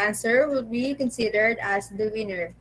answer will be considered as the winner.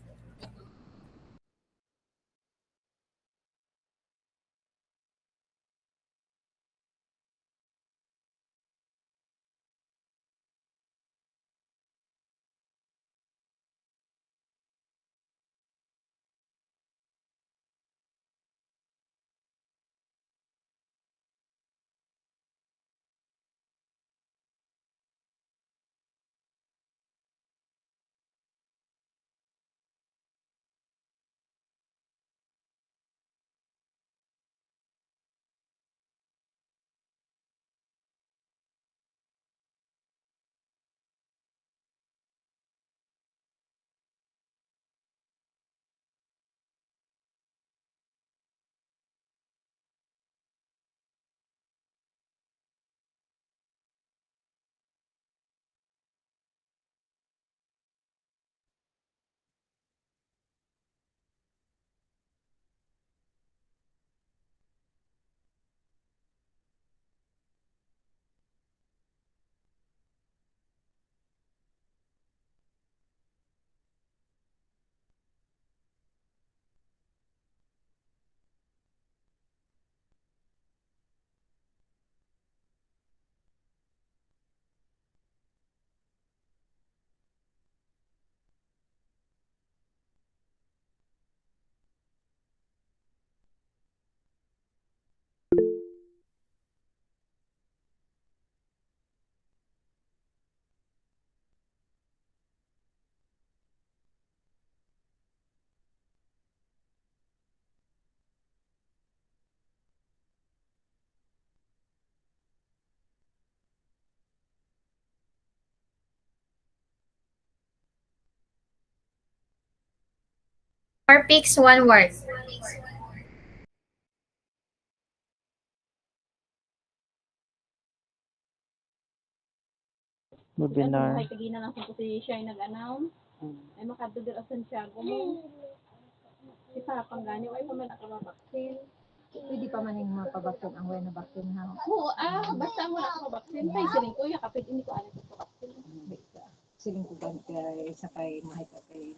Or picks one word. Webinar. Ay, tagina lang ko si siya ay nag-announce. Ay, makadudir ang Santiago mo. Si Papang ganyo, ay paman nakababaksin. Pwede pa man yung mapabaksin ang way na baksin ha. Oo, basta mo nakababaksin. Tay, siling ko, yakapit, hindi ko alam ko baksin. Siling ko gan kay sa kay mahika kay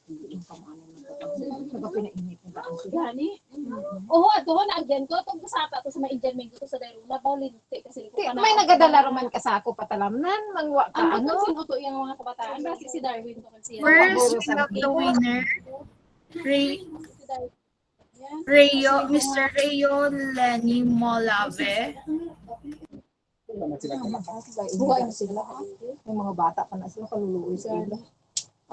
yung pamanin ng kapatid. Sa pinainit ng taon sila. Gani? Oo, doon na agyan ko. Itong kasaka to sa mga Indian Mango to sa Dairuna. Bawlinti kasi ko pa na. May nagadala raman ka sa ako patalamnan, mangwa ka Ang ano. sinuto yung mga kabataan. Kasi si Darwin to kasi. First, we have the winner, Ray, Rayo, Mr. Rayo Lenny Molave. Buhay na sila. May mga bata pa na sila, kaluluoy sila.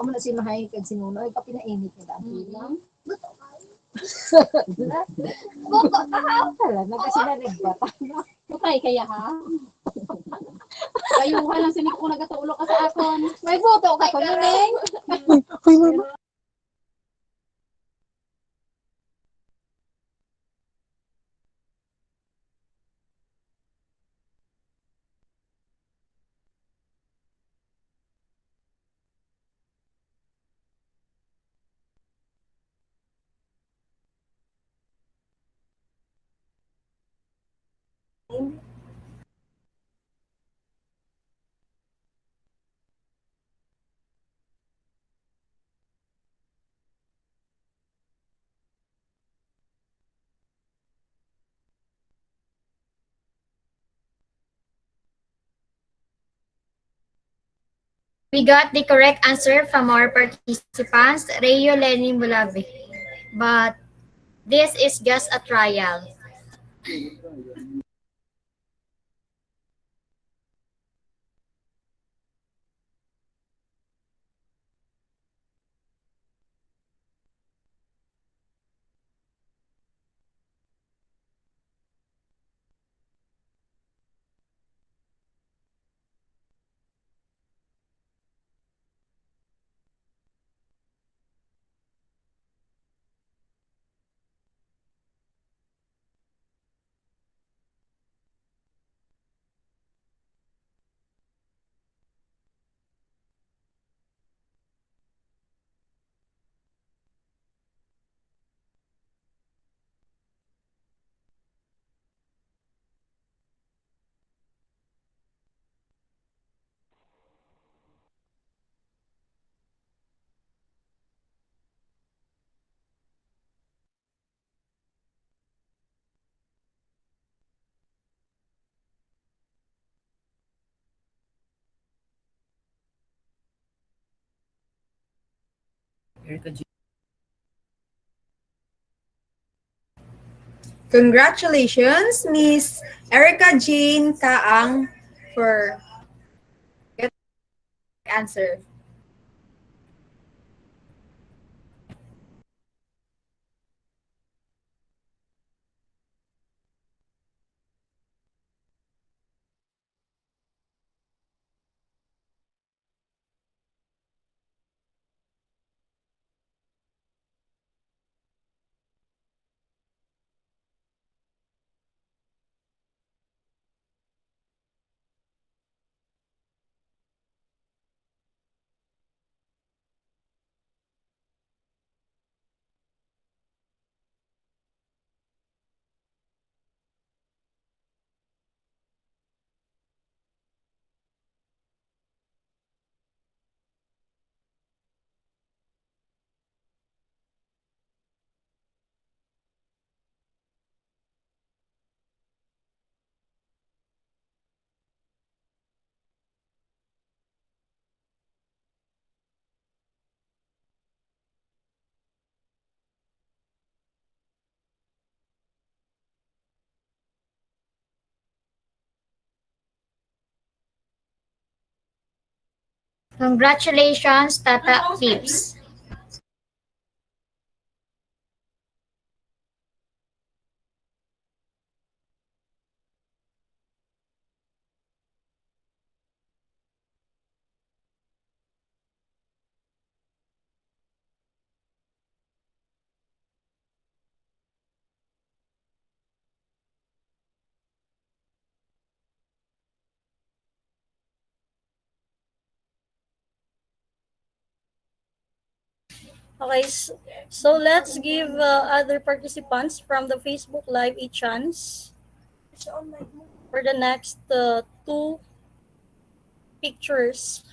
Amo na si Mahay kag sinuno ay kapinainit nila ang bilang. Buto ka pala na kasi na nagbata. Tutay kaya ha? Kayuhan lang sinig ko nagataulo ka sa akon. May buto ka ko nuning. Ay, mama. We got the correct answer from our participants, Rayo Lenny Molave. But this is just a trial. Congratulations, Miss Erica Jane Kaang, for getting the answer. Congratulations, Tata Pips. Okay, so let's give other participants from the Facebook Live a chance for the next two pictures.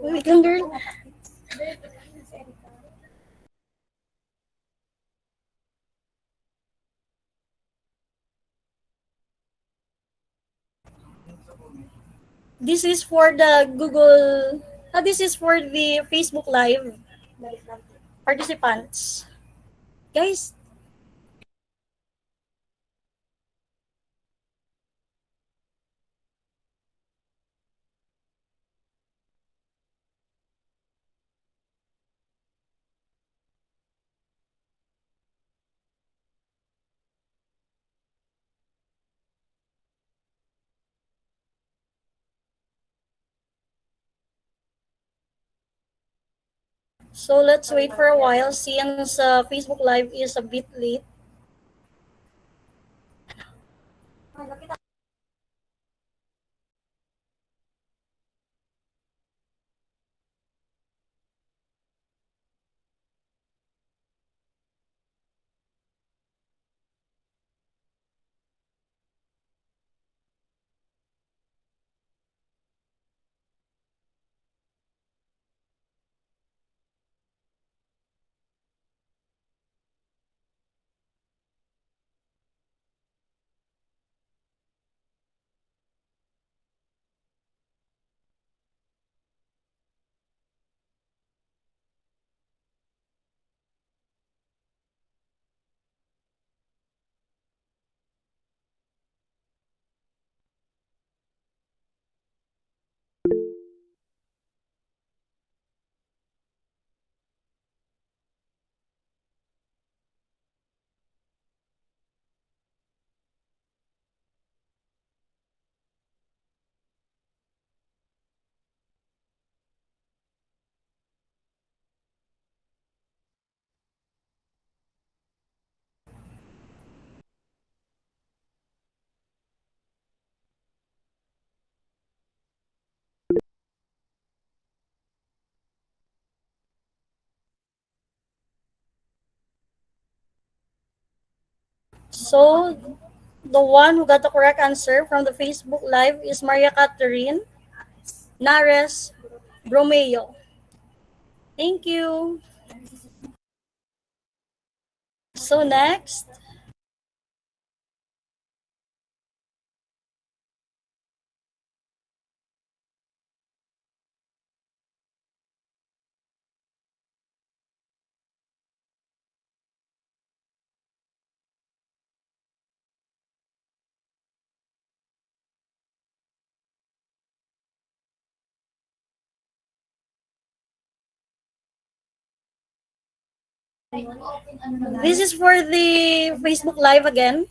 Wait lang, girl. This is for the Google. This is for the Facebook Live participants. Guys, so let's wait for a while since Facebook Live is a bit late. So the one who got the correct answer from the Facebook Live is Maria Catherine Nares Bromeo. Thank you. So next, This is for the Facebook Live again.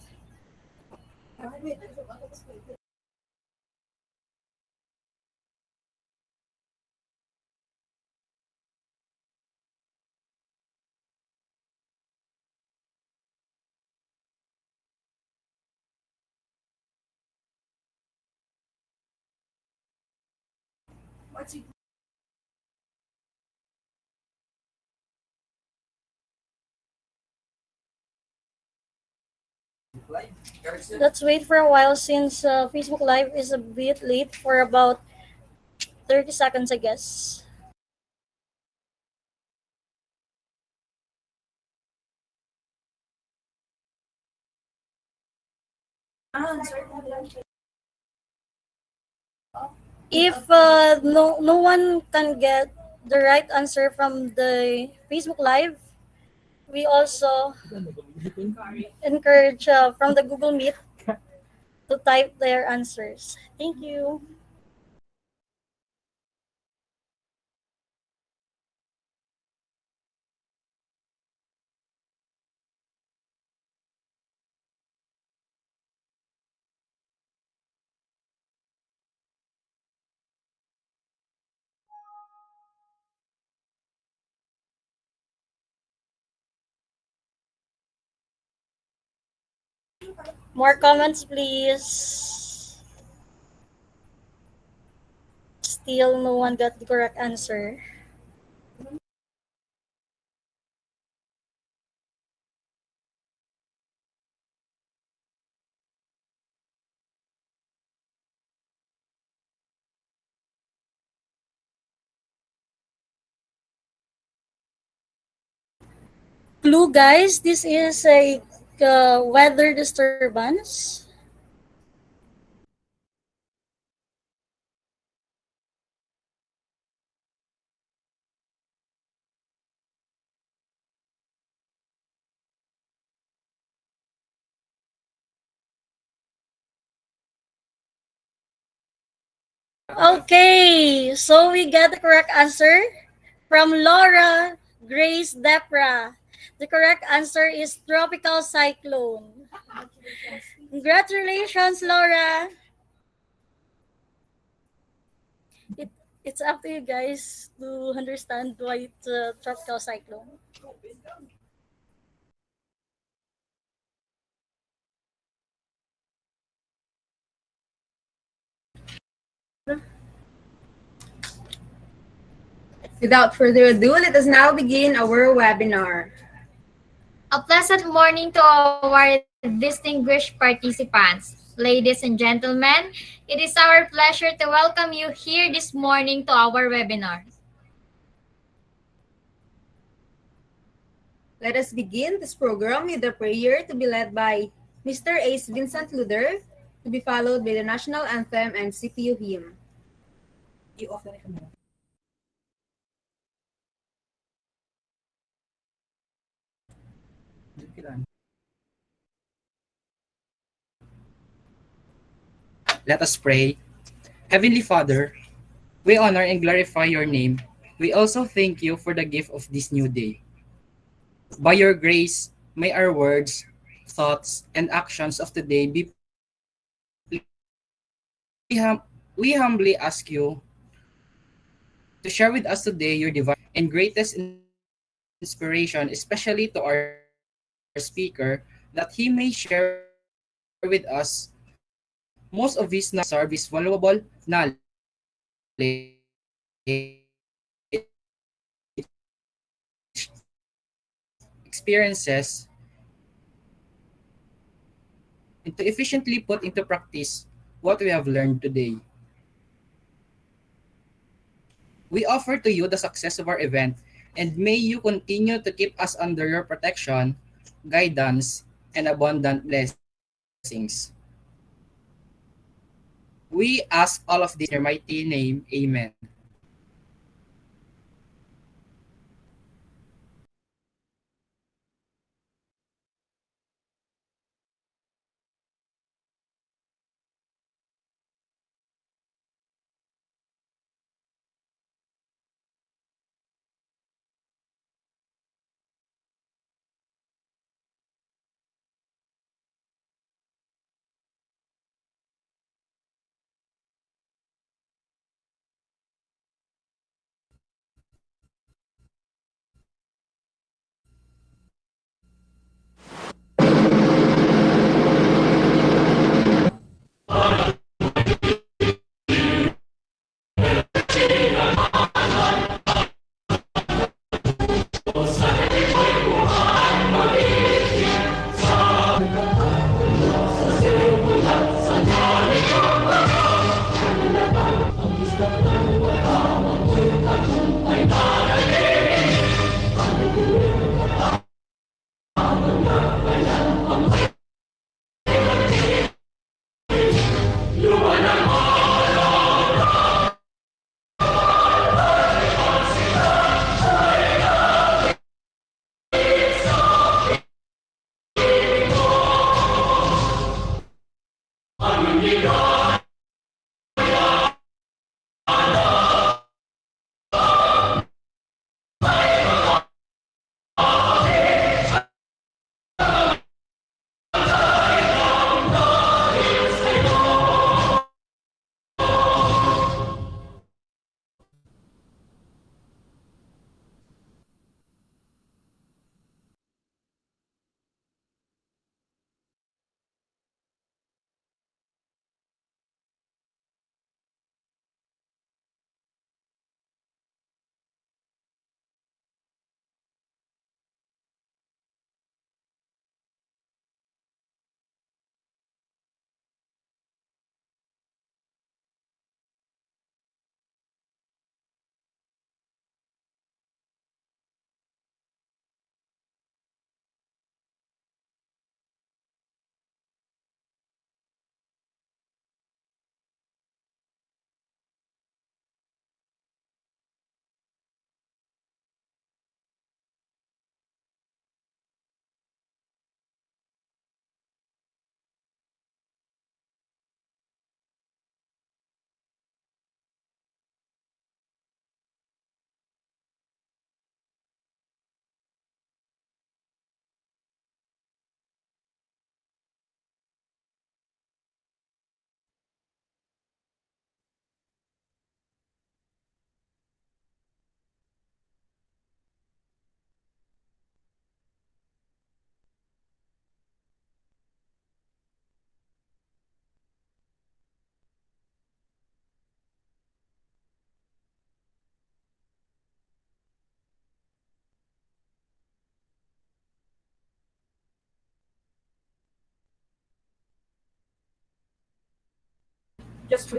Let's wait for a while since Facebook Live is a bit late for about 30 seconds, I guess. If no one can get the right answer from the Facebook Live, we also encourage from the Google Meet to type their answers. Thank you. More comments, please. Still, no one got the correct answer. Clue, guys, this is a weather disturbance. Okay, so we got the correct answer from Laura Grace Depra. The correct answer is tropical cyclone. Congratulations, Laura. It, it's up to you guys to understand why it's a tropical cyclone. Without further ado, let us now begin our webinar. A pleasant morning to our distinguished participants. Ladies and gentlemen, it is our pleasure to welcome you here this morning to our webinar. Let us begin this program with a prayer to be led by Mr. Ace Vincent Luder, to be followed by the national anthem and CPU hymn. Let us pray. Heavenly Father, we honor and glorify your name. We also thank you for the gift of this new day. By your grace, may our words, thoughts, and actions of today be pleasing in your sight. We humbly ask you to share with us today your divine and greatest inspiration, especially to our speaker, that he may share with us most of his knowledge and serve his valuable knowledge, experiences, and to efficiently put into practice what we have learned today. We offer to you the success of our event, and may you continue to keep us under your protection, guidance, and abundant blessings. We ask all of this in your mighty name. Amen. To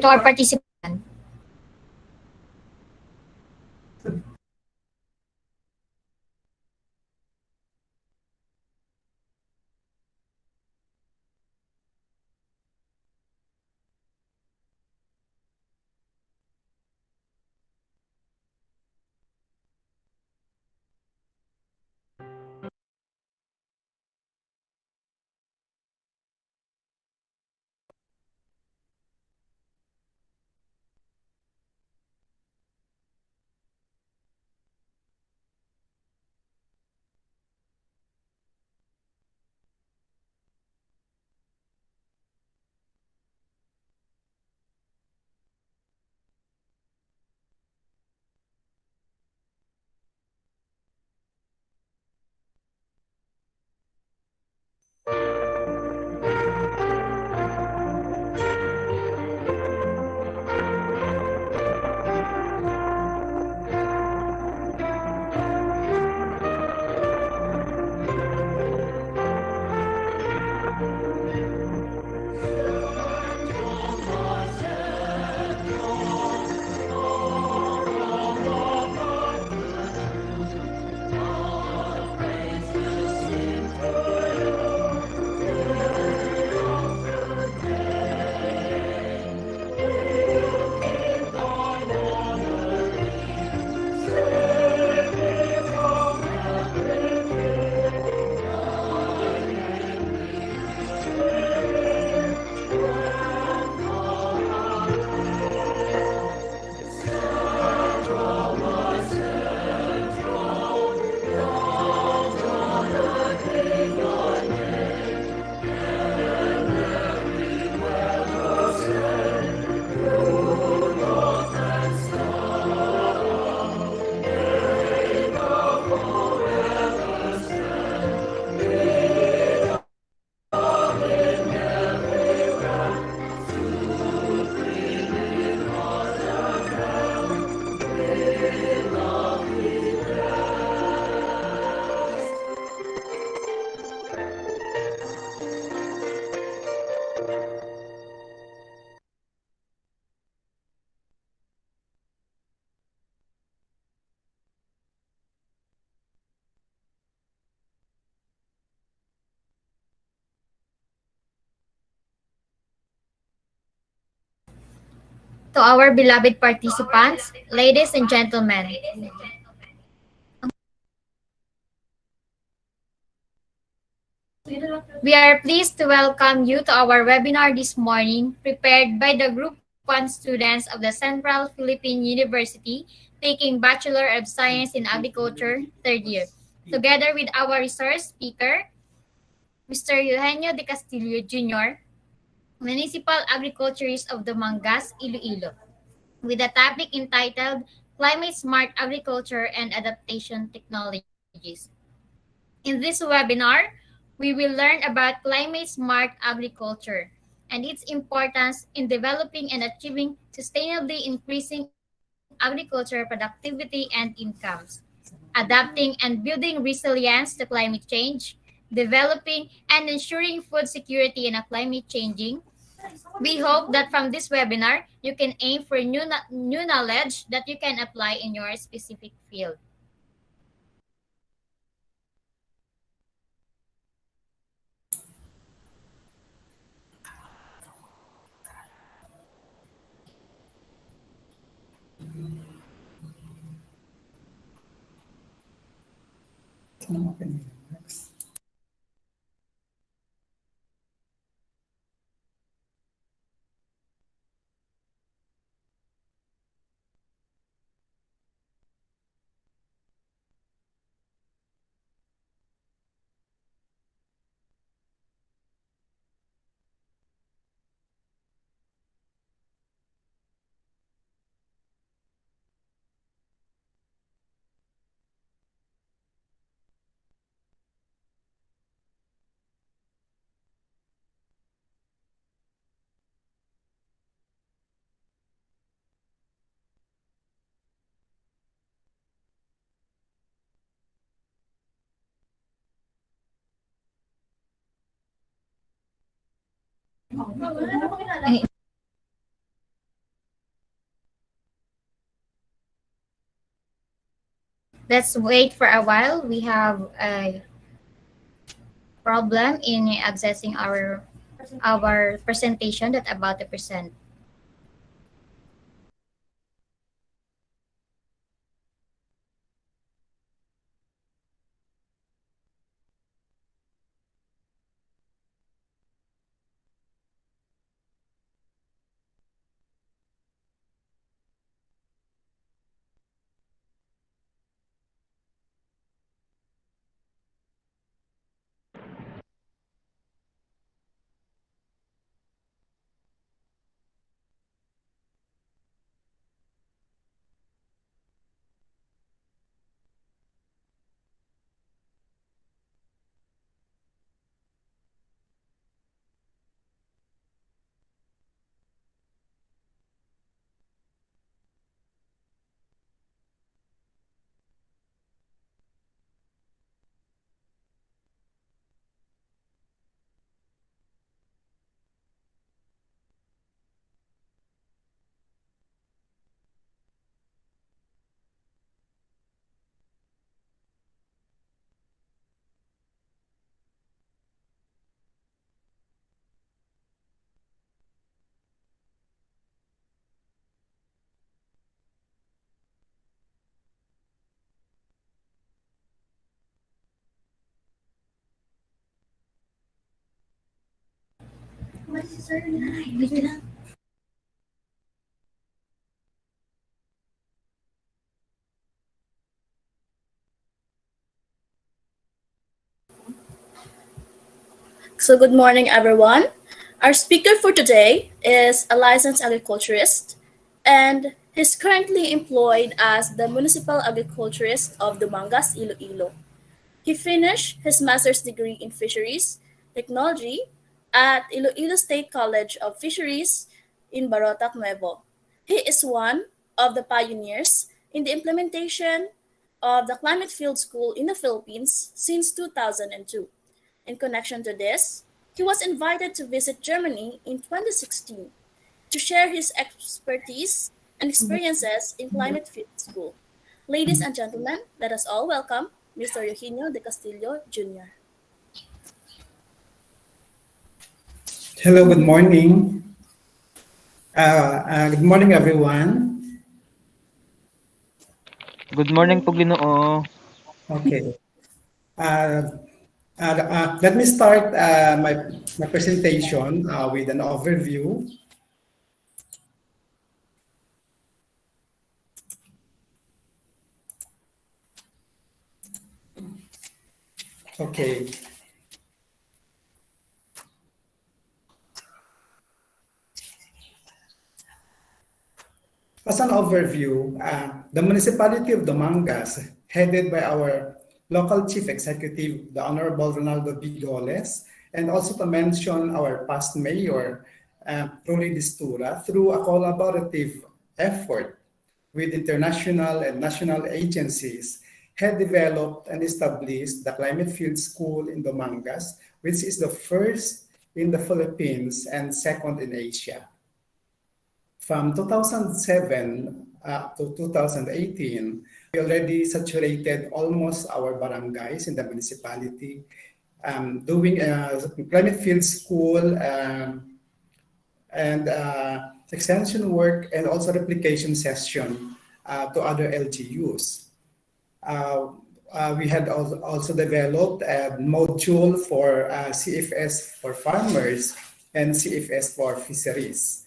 our participant. To our beloved participants, ladies and gentlemen, we are pleased to welcome you to our webinar this morning, prepared by the Group 1 students of the Central Philippine University taking Bachelor of Science in Agriculture, third year, together with our resource speaker, Mr. Eugenio de Castillo Jr., Municipal Agriculturist of the Mangas, Iloilo, with a topic entitled Climate Smart Agriculture and Adaptation Technologies. In this webinar, we will learn about climate smart agriculture and its importance in developing and achieving sustainably increasing agriculture productivity and incomes, adapting and building resilience to climate change, developing and ensuring food security in a climate changing. We hope that from this webinar, you can aim for new knowledge that you can apply in your specific field. Let's wait for a while. We have a problem in accessing our presentation that about to present. So, good morning, everyone. Our speaker for today is a licensed agriculturist, and he's currently employed as the municipal agriculturist of Dumangas, Iloilo. He finished his master's degree in fisheries technology at Iloilo State College of Fisheries in Barotac, Nuevo. He is one of the pioneers in the implementation of the climate field school in the Philippines since 2002. In connection to this, he was invited to visit Germany in 2016 to share his expertise and experiences in climate field school. Ladies and gentlemen, let us all welcome Mr. Eugenio de Castillo Jr. Hello, good morning. Good morning, everyone. Good morning po, Ginoo. Okay. Uh, Let me start my presentation with an overview. Okay. As an overview, the municipality of Domangas, headed by our local chief executive, the Honorable Ronaldo Bigoles, and also to mention our past mayor, Roli Distura, through a collaborative effort with international and national agencies, had developed and established the Climate Field School in Domangas, which is the first in the Philippines and second in Asia. From 2007 to 2018, we already saturated almost our barangays in the municipality, doing a climate field school and extension work and also replication session to other LGUs. We had also developed a module for CFS for farmers and CFS for fisheries.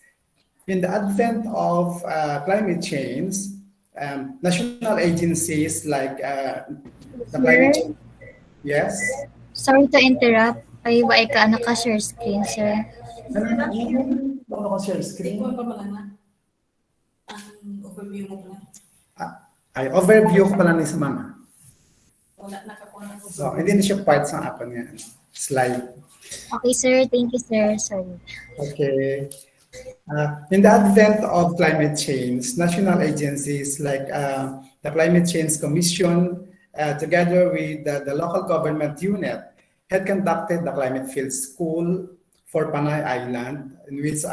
In the advent of climate change, national agencies like the climate Sir, change, yes. sorry to interrupt. Ay, wa ka naka-share screen, sir. Ano ko share screen? Ay, overview ko pala ni sa mama. So, hindi na siya parts ng akin nga. Slide. Okay, sir. Thank you, sir. Sorry. Okay. In the advent of climate change, national agencies like the Climate Change Commission, together with the local government unit, had conducted the Climate Field School for Panay Island, in which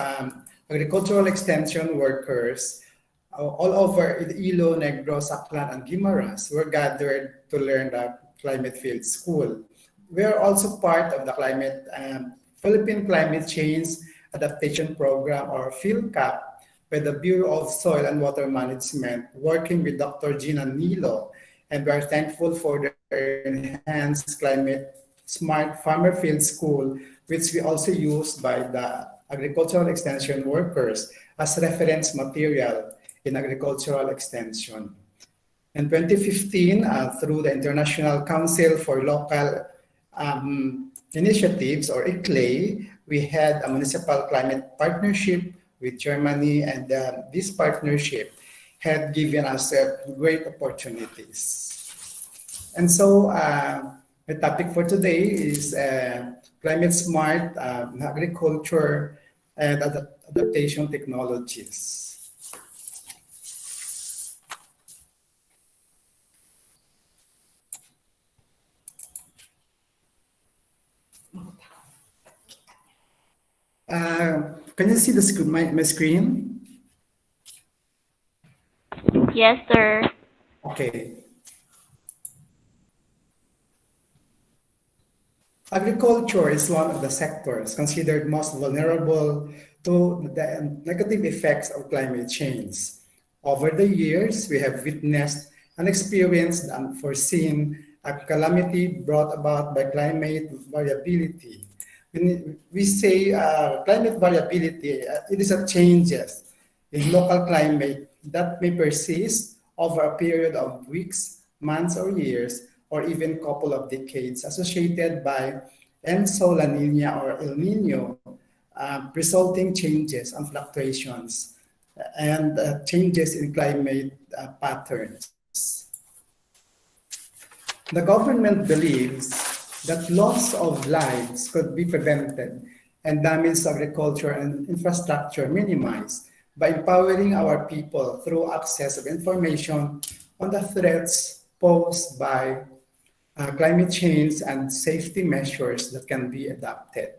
agricultural extension workers all over Iloilo, Negros, Aklan, and Guimaras were gathered to learn the Climate Field School. We are also part of the Philippine Climate Change Adaptation Program, or PhilCAP, by the Bureau of Soil and Water Management, working with Dr. Gina Nilo, and we are thankful for the enhanced climate smart farmer field school, which we also use by the agricultural extension workers as reference material in agricultural extension. In 2015, through the International Council for Local Initiatives, or ICLAI, we had a municipal climate partnership with Germany, and this partnership had given us great opportunities. And so the topic for today is climate smart agriculture and adaptation technologies. Can you see my screen? Yes, sir. Okay. Agriculture is one of the sectors considered most vulnerable to the negative effects of climate change. Over the years, we have witnessed and experienced the unforeseen calamity brought about by climate variability. When we say climate variability, it is a changes in local climate that may persist over a period of weeks, months, or years, or even couple of decades, associated by ENSO, La Nina, or El Nino, resulting changes and fluctuations and changes in climate patterns. The government believes that loss of lives could be prevented and damage to agriculture and infrastructure minimized by empowering our people through access of information on the threats posed by climate change and safety measures that can be adopted.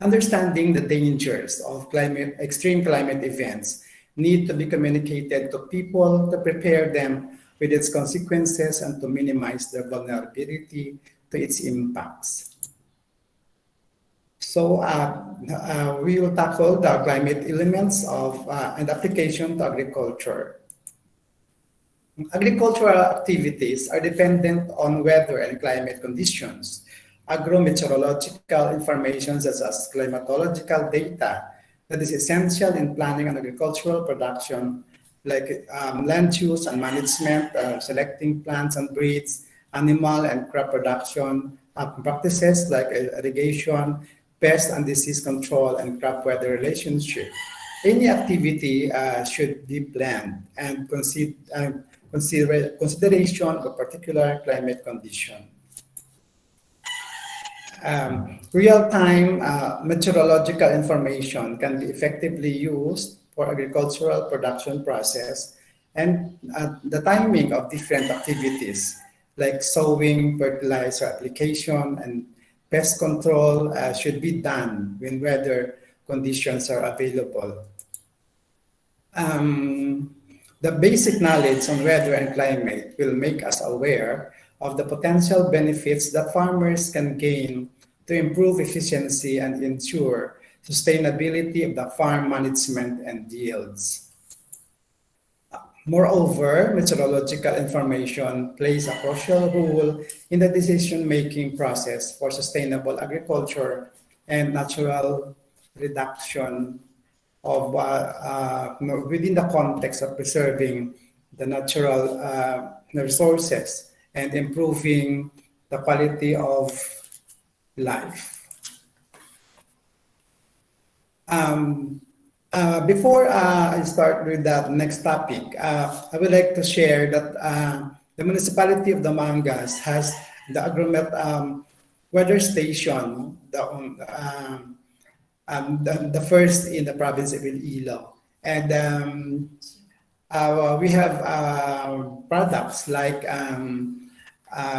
Understanding the dangers of extreme climate events need to be communicated to people to prepare them with its consequences and to minimize their vulnerability to its impacts. So we will tackle the climate elements of and application to agriculture. Agricultural activities are dependent on weather and climate conditions. Agrometeorological information such as climatological data that is essential in planning and agricultural production, like land use and management, selecting plants and breeds, animal and crop production, practices like irrigation, pest and disease control, and crop weather relationship. Any activity should be planned and consideration of particular climate condition. Real-time meteorological information can be effectively used for agricultural production process and the timing of different activities like sowing, fertilizer application, and pest control should be done when weather conditions are available. The basic knowledge on weather and climate will make us aware of the potential benefits that farmers can gain to improve efficiency and ensure sustainability of the farm management and yields. Moreover, meteorological information plays a crucial role in the decision-making process for sustainable agriculture and natural reduction of within the context of preserving the natural resources and improving the quality of life. Before I start with that next topic, I would like to share that the municipality of Damangas has the agromet weather station, the first in the province of Iloilo. And we have products like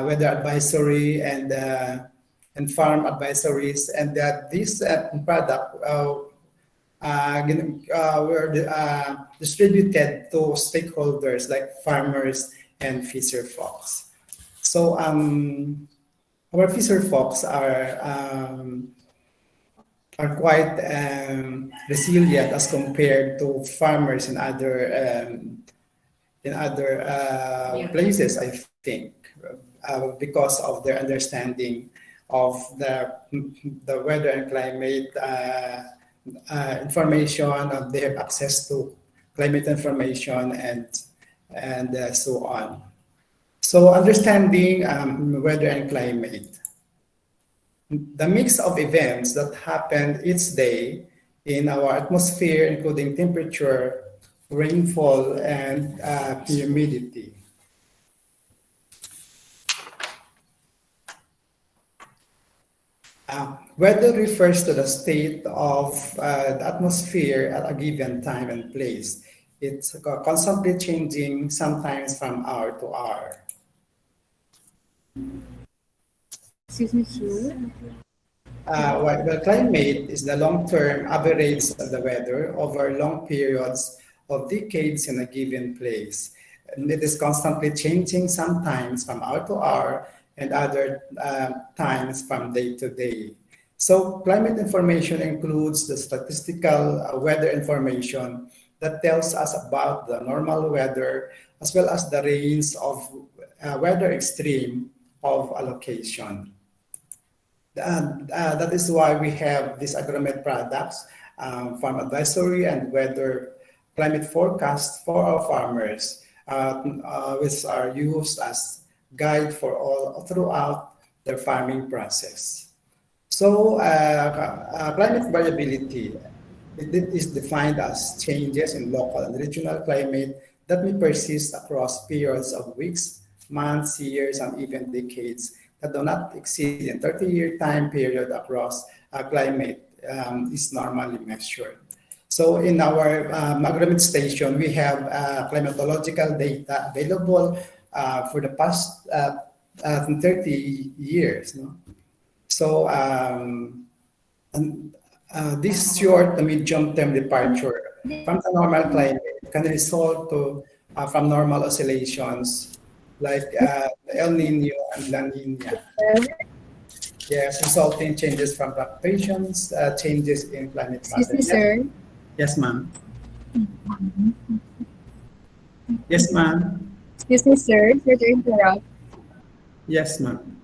weather advisory and farm advisories, and that this product were distributed to stakeholders like farmers and fisher folks. So our fisher folks are quite resilient as compared to farmers in other places, I think, because of their understanding of the weather and climate information. They have access to climate information and so on. So understanding weather and climate. The mix of events that happen each day in our atmosphere, including temperature, rainfall, and humidity. Weather refers to the state of the atmosphere at a given time and place. It's constantly changing, sometimes from hour to hour. Excuse me, sir. While climate is the long-term average of the weather over long periods of decades in a given place. And it is constantly changing, sometimes from hour to hour, and other times from day to day. So climate information includes the statistical weather information that tells us about the normal weather as well as the range of weather extreme of a location. That is why we have these agromet products, farm advisory and weather climate forecast for our farmers, which are used as guide for all throughout their farming process. So climate variability, it is defined as changes in local and regional climate that may persist across periods of weeks, months, years, and even decades that do not exceed a 30-year time period across climate is normally measured. So in our agromet station, we have climatological data available for the past 30 years. No? So this short to medium-term departure from the normal climate can result to from normal oscillations like El Nino and La Nina. Yes, resulting changes from fluctuations, changes in climate Excuse pattern. me, Yes, sir. yes, ma'am. Yes, ma'am. Excuse me, sir. Sorry to interrupt. Yes, ma'am.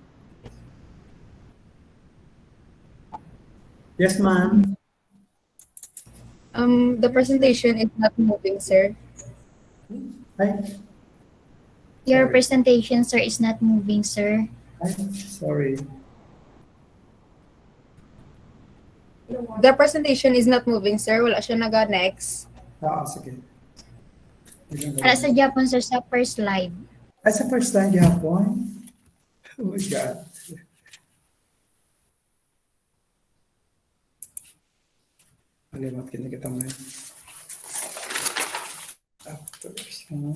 Yes, ma'am. The presentation is not moving, sir. Hi. Your Sorry. presentation, sir, is not moving, sir. Hi. Sorry. The presentation is not moving, sir. Wala siya naga-next. Sige. Para sa Japan, sir, sa first slide. Ay, sa first time gihapon? Oh my God. Malimot kini kita mo. After some.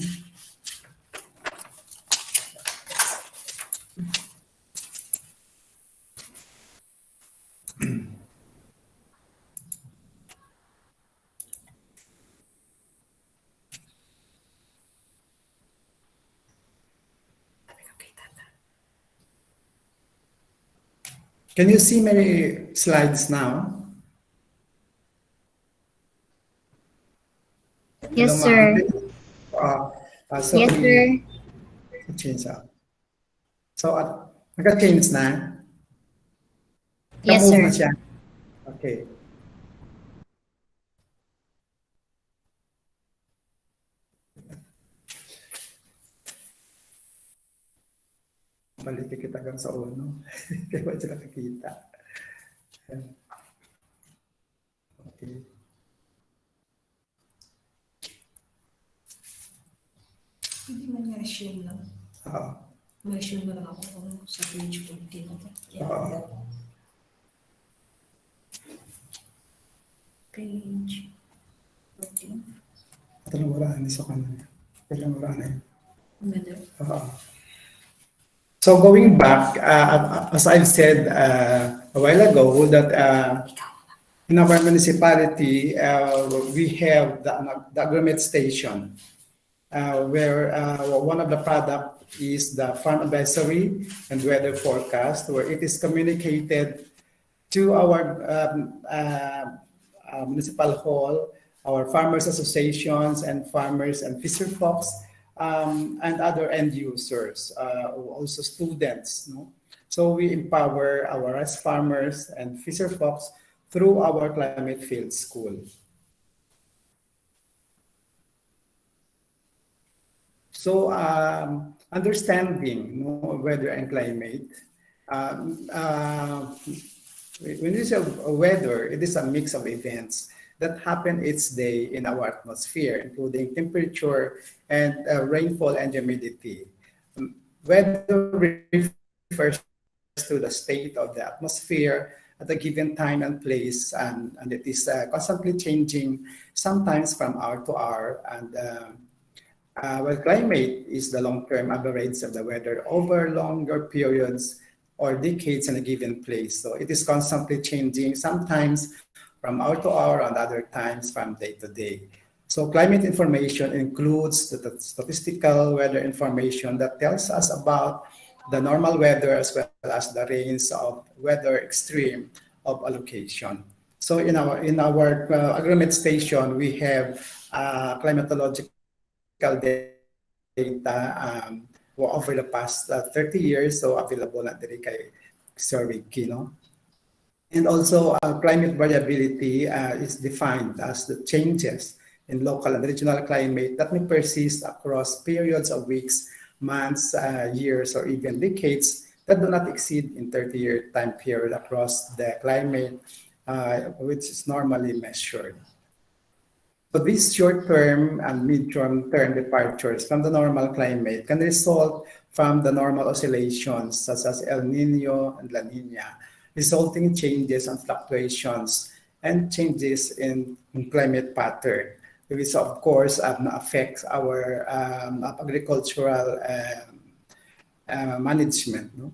Can you see my slides now? Yes, Hello, sir. ma'am. So Yes, sir. change out. So, naka-change na? Yes, Naka-move sir. na siya? Okay. Balik kita hanggang sa uno. Kaya ba sila nakakita? Okay. Hindi man nga assume lang. Oo. Mag-assume na lang ako kung sa page 14. Oo. Page 14. Ito lang wala na sa kanila. Ito lang wala na yun. Another. So going back, as I've said a while ago, that in our municipality, we have the agreement station, where one of the product is the farm advisory and weather forecast, where it is communicated to our municipal hall, our farmers associations and farmers and fisher folks, and other end users, also students. No? So we empower our rice farmers and fisher folks through our climate field school. So understanding weather and climate, when you say weather, it is a mix of events that happen each day in our atmosphere, including temperature and rainfall and humidity. Weather refers to the state of the atmosphere at a given time and place, and it is constantly changing, sometimes from hour to hour. And well, climate is the long-term average of the weather over longer periods or decades in a given place. So it is constantly changing, sometimes from hour to hour, and other times from day to day. So climate information includes the statistical weather information that tells us about the normal weather as well as the range of weather extreme of a location. So in our agreement station, we have climatological data over the past 30 years, so available na diri kay Sir Ricky, no? And also, climate variability is defined as the changes in local and regional climate that may persist across periods of weeks, months, years, or even decades that do not exceed in 30-year time period across the climate, which is normally measured. So these short-term and mid-term departures from the normal climate can result from the normal oscillations such as El Nino and La Nina, resulting changes and fluctuations and changes in climate pattern, which of course affects our agricultural management. No?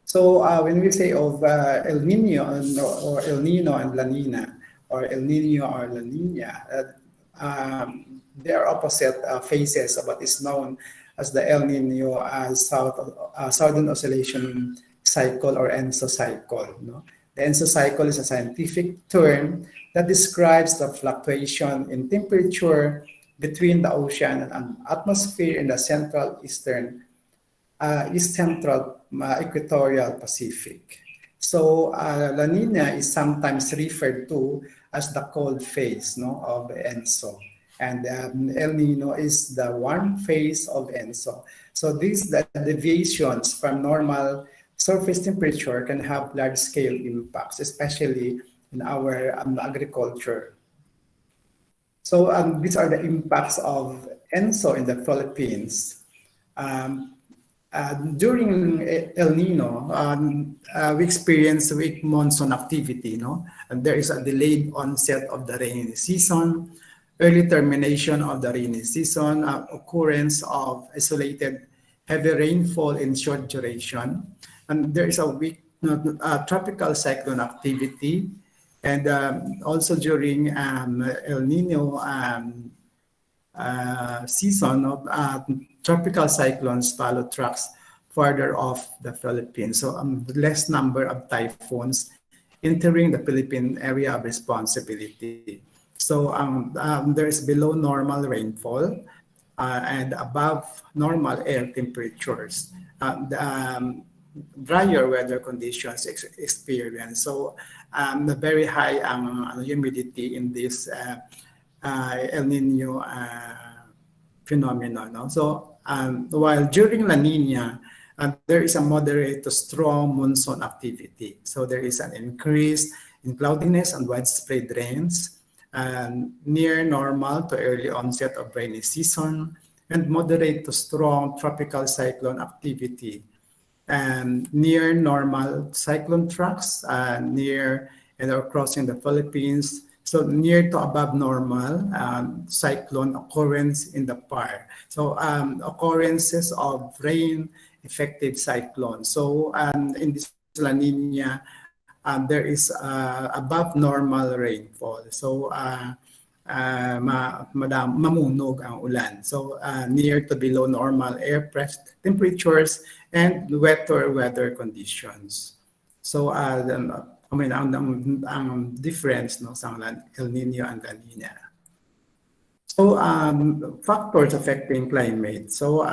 So when we say of El Nino or El Nino and La Nina, or El Nino or La Nina, they are opposite phases of what is known as the El Nino southern oscillation cycle or ensocycle. No? The ensocycle is a scientific term that describes the fluctuation in temperature between the ocean and atmosphere in the East Central Equatorial Pacific. So La Nina is sometimes referred to as the cold phase, no, of ENSO. And El Nino is the warm phase of ENSO. So these deviations from normal surface temperature can have large-scale impacts, especially in our agriculture. So these are the impacts of ENSO in the Philippines. During El Nino, we experience weak monsoon activity. No? And there is a delayed onset of the rainy season, early termination of the rainy season, occurrence of isolated heavy rainfall in short duration, and there is a weak tropical cyclone activity, and also during El Nino season of tropical cyclones follow tracks farther off the Philippines. So less number of typhoons entering the Philippine area of responsibility. So there is below normal rainfall and above normal air temperatures. Drier weather conditions experience. So the very high humidity in this El Nino phenomenon. No? So while during La Nina, there is a moderate to strong monsoon activity. So there is an increase in cloudiness and widespread rains, near normal to early onset of rainy season, and moderate to strong tropical cyclone activity, and near normal cyclone tracks near and are crossing the Philippines. So near to above normal cyclone occurrence in the PAR. So occurrences of rain effective cyclones. So in this La Nina, there is above normal rainfall. So mamunog ang ulan. So near to below normal air pressure temperatures and wetter weather conditions. So ang difference no sa El Nino and La Nina. So factors affecting climate. So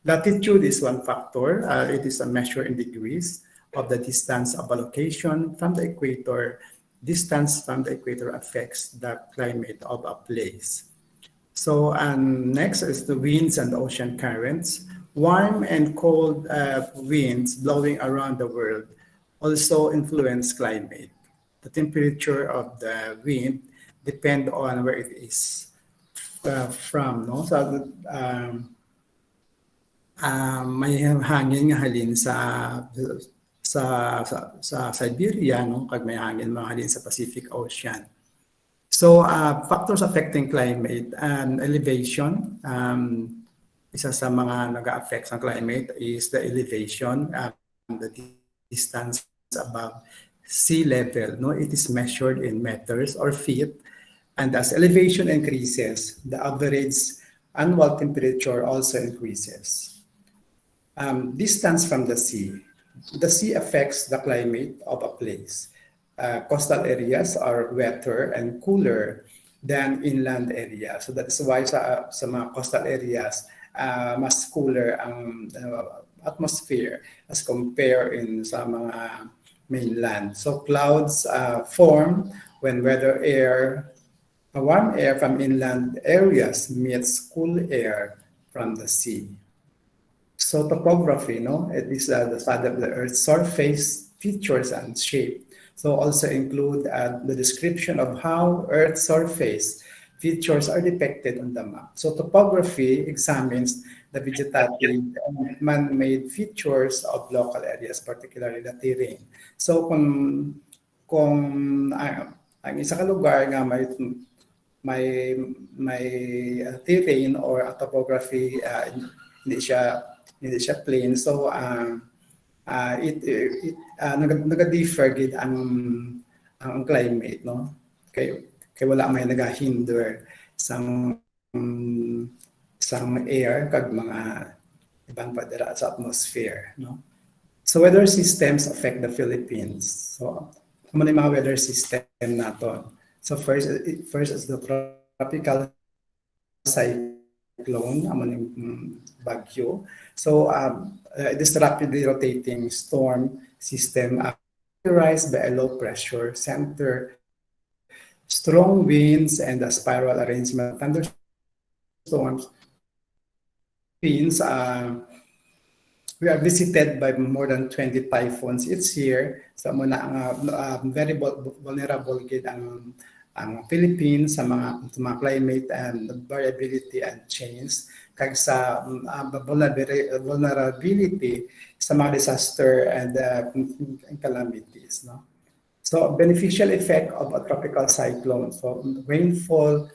latitude is one factor. It is a measure in degrees of the distance of a location from the equator. Distance from the equator affects the climate of a place. So next is the winds and ocean currents. Warm and cold winds blowing around the world also influence climate. The temperature of the wind depend on where it is from. No? So may hangin nga halin sa Siberia, no? Kag may hangin mga halin sa Pacific Ocean. So factors affecting climate and elevation. Isa sa mga nag-affect sa climate is the elevation, the distance above sea level. No, it is measured in meters or feet, and as elevation increases, the average annual temperature also increases. Distance from the sea. The sea affects the climate of a place. Coastal areas are wetter and cooler than inland areas. So that is why sa mga coastal areas, mas cooler ang atmosphere as compared in sa mga mainland. So clouds form when warm air from inland areas meets cool air from the sea. So topography, no, it is the study of the Earth's surface, features, and shape. So also include the description of how Earth's surface features are depicted on the map. So topography examines the vegetative and man-made features of local areas, particularly the terrain. So kung ang isa ka lugar nga may terrain or a topography hindi siya plain, so nag-differ gid ang climate, no? Kay wala may nagahinder sang air kag mga ibang padara sa atmosphere, no? So weather systems affect the Philippines. So ano yung mga weather system natin? So first is the tropical cyclone, amo yung bagyo. So this rapidly rotating storm system characterized by a low pressure center, strong winds, and a spiral arrangement of thunderstorms. Means we are visited by more than 20 typhoons each year. So muna ang very vulnerable gid ang Philippines sa mga climate and variability and change kag sa vulnerability sa mga disaster and calamities, no. So beneficial effect of a tropical cyclone. So rainfall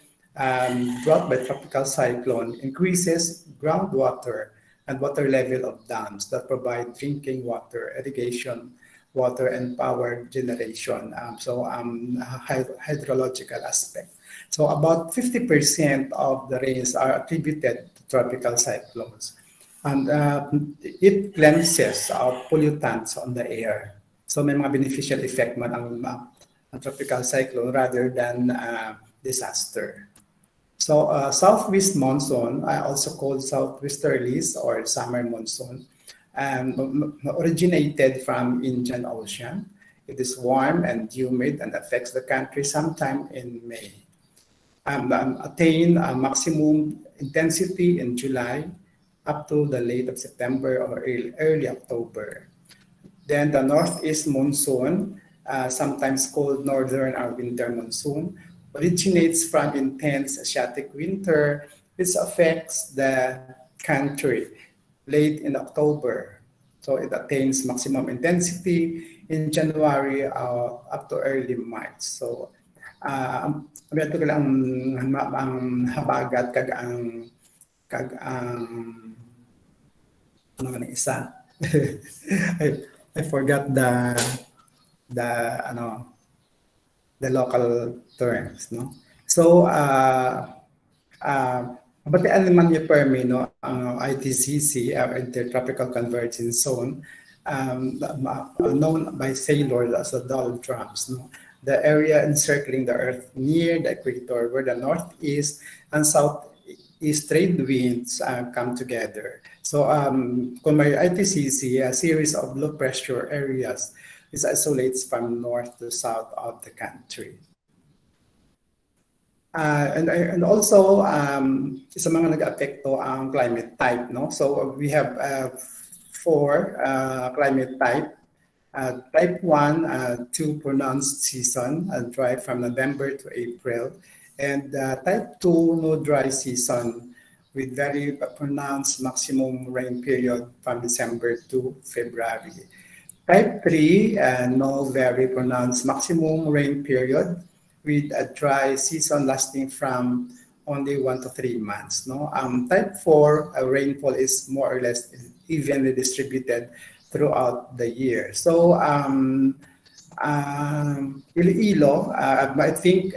brought by tropical cyclone increases groundwater and water level of dams that provide drinking water, irrigation water, and power generation. Hydrological aspect. So about 50% of the rains are attributed to tropical cyclones. And it cleanses out pollutants on the air. So may mga beneficial effect man ang tropical cyclone rather than disaster. So southwest monsoon, also called southwesterlies or summer monsoon, originated from Indian Ocean. It is warm and humid and affects the country sometime in May. Attain a maximum intensity in July up to the late of September or early October. Then the northeast monsoon, sometimes called northern or winter monsoon, originates from intense Asiatic winter, which affects the country late in October. So it attains maximum intensity in January up to early March. So ito ko lang ang habagat kag ang ano man isa. I forgot the local terms, no. So batian naman yung permi, no, ang ITCC, Intertropical Convergence Zone, known by sailors as the doldrums, no, the area encircling the Earth near the equator, where the northeast and southeast trade winds come together. So kung may ITCC, a series of low pressure areas is isolates from north to south of the country. And also sa mga nag-apekto ang climate type, no. So we have 4 climate type. Type 1, 2 pronounced season, dry from November to April, and type 2, no dry season with very pronounced maximum rain period from December to February. Type 3, no very pronounced maximum rain period with a dry season lasting from only 1 to 3 months. No, type 4, rainfall is more or less evenly distributed throughout the year. So Iloilo, I think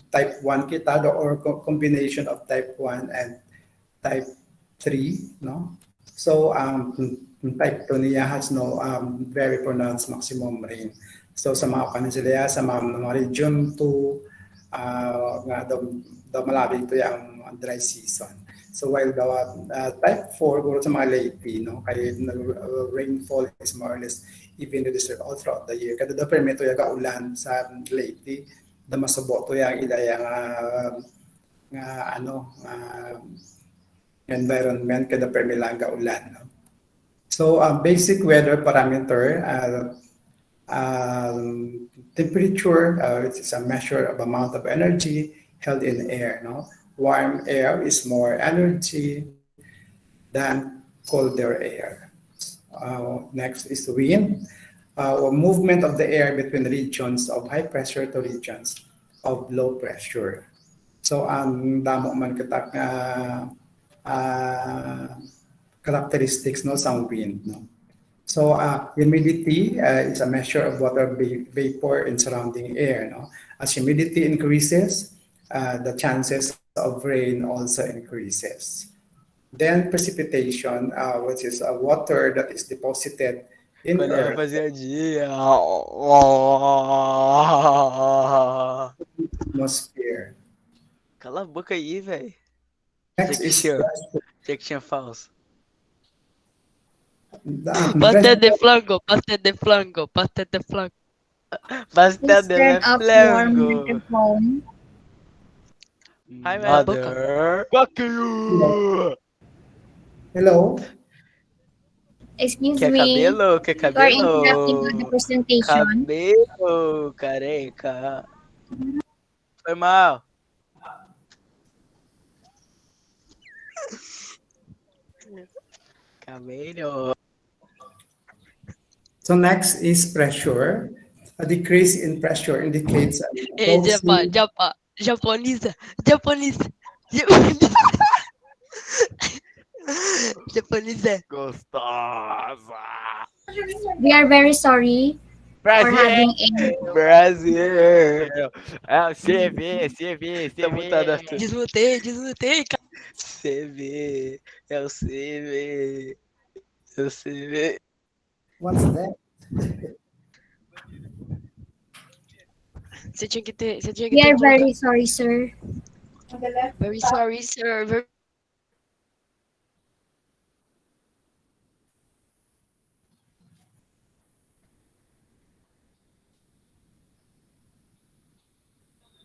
type 1 kita or combination of type 1 and type 3, no. So type 2 niya has no very pronounced maximum rain. So sa mga peninsula, sa mga region 2, nga daw malabi ito yung dry season. So while the type 4, guro sa mga Leyte, no, kaya rainfall is more or less evenly distributed all throughout the year. Kada daw permito yung kaulan sa Leyte, da masubo to yung ilaya nga environment kada permi lang kaulan, no. So basic weather parameter, temperature, which is a measure of amount of energy held in air, no. Warm air is more energy than colder air. Next is wind, movement of the air between regions of high pressure to regions of low pressure. So ang damo man katak characteristics, no, sa wind, no. So humidity is a measure of water vapor in surrounding air, no. As humidity increases, the chances of rain also increases. Then precipitation, which is water that is deposited in Qual é, Earth rapaziadinha? atmosphere. Cala a boca aí, velho. Next is pressure. Tinha que tinha falso. Pastel de Pressure flanco, pastel de flanco, pastel de flanco. Pastel Please de turn up your flango. microphone. Ai, minha boca. Mother. Fuck you. Hello. Excuse Quer me. cabelo? Quer You are interrupting the cabelo? presentation. Cabelo, careca. Foi mal. Cabelo. So next is pressure. A decrease in pressure indicates a Ei, closing. japonesa, japonesa, japonesa. Japonesa. Gostosa. We are very sorry for having a Brasil. É o CV. Tá mutado, Arthur. Desmutei. CV. É o CV. É o CV. What's that? Você tinha que ter We are trocado. very sorry, sir. Very sorry, sir.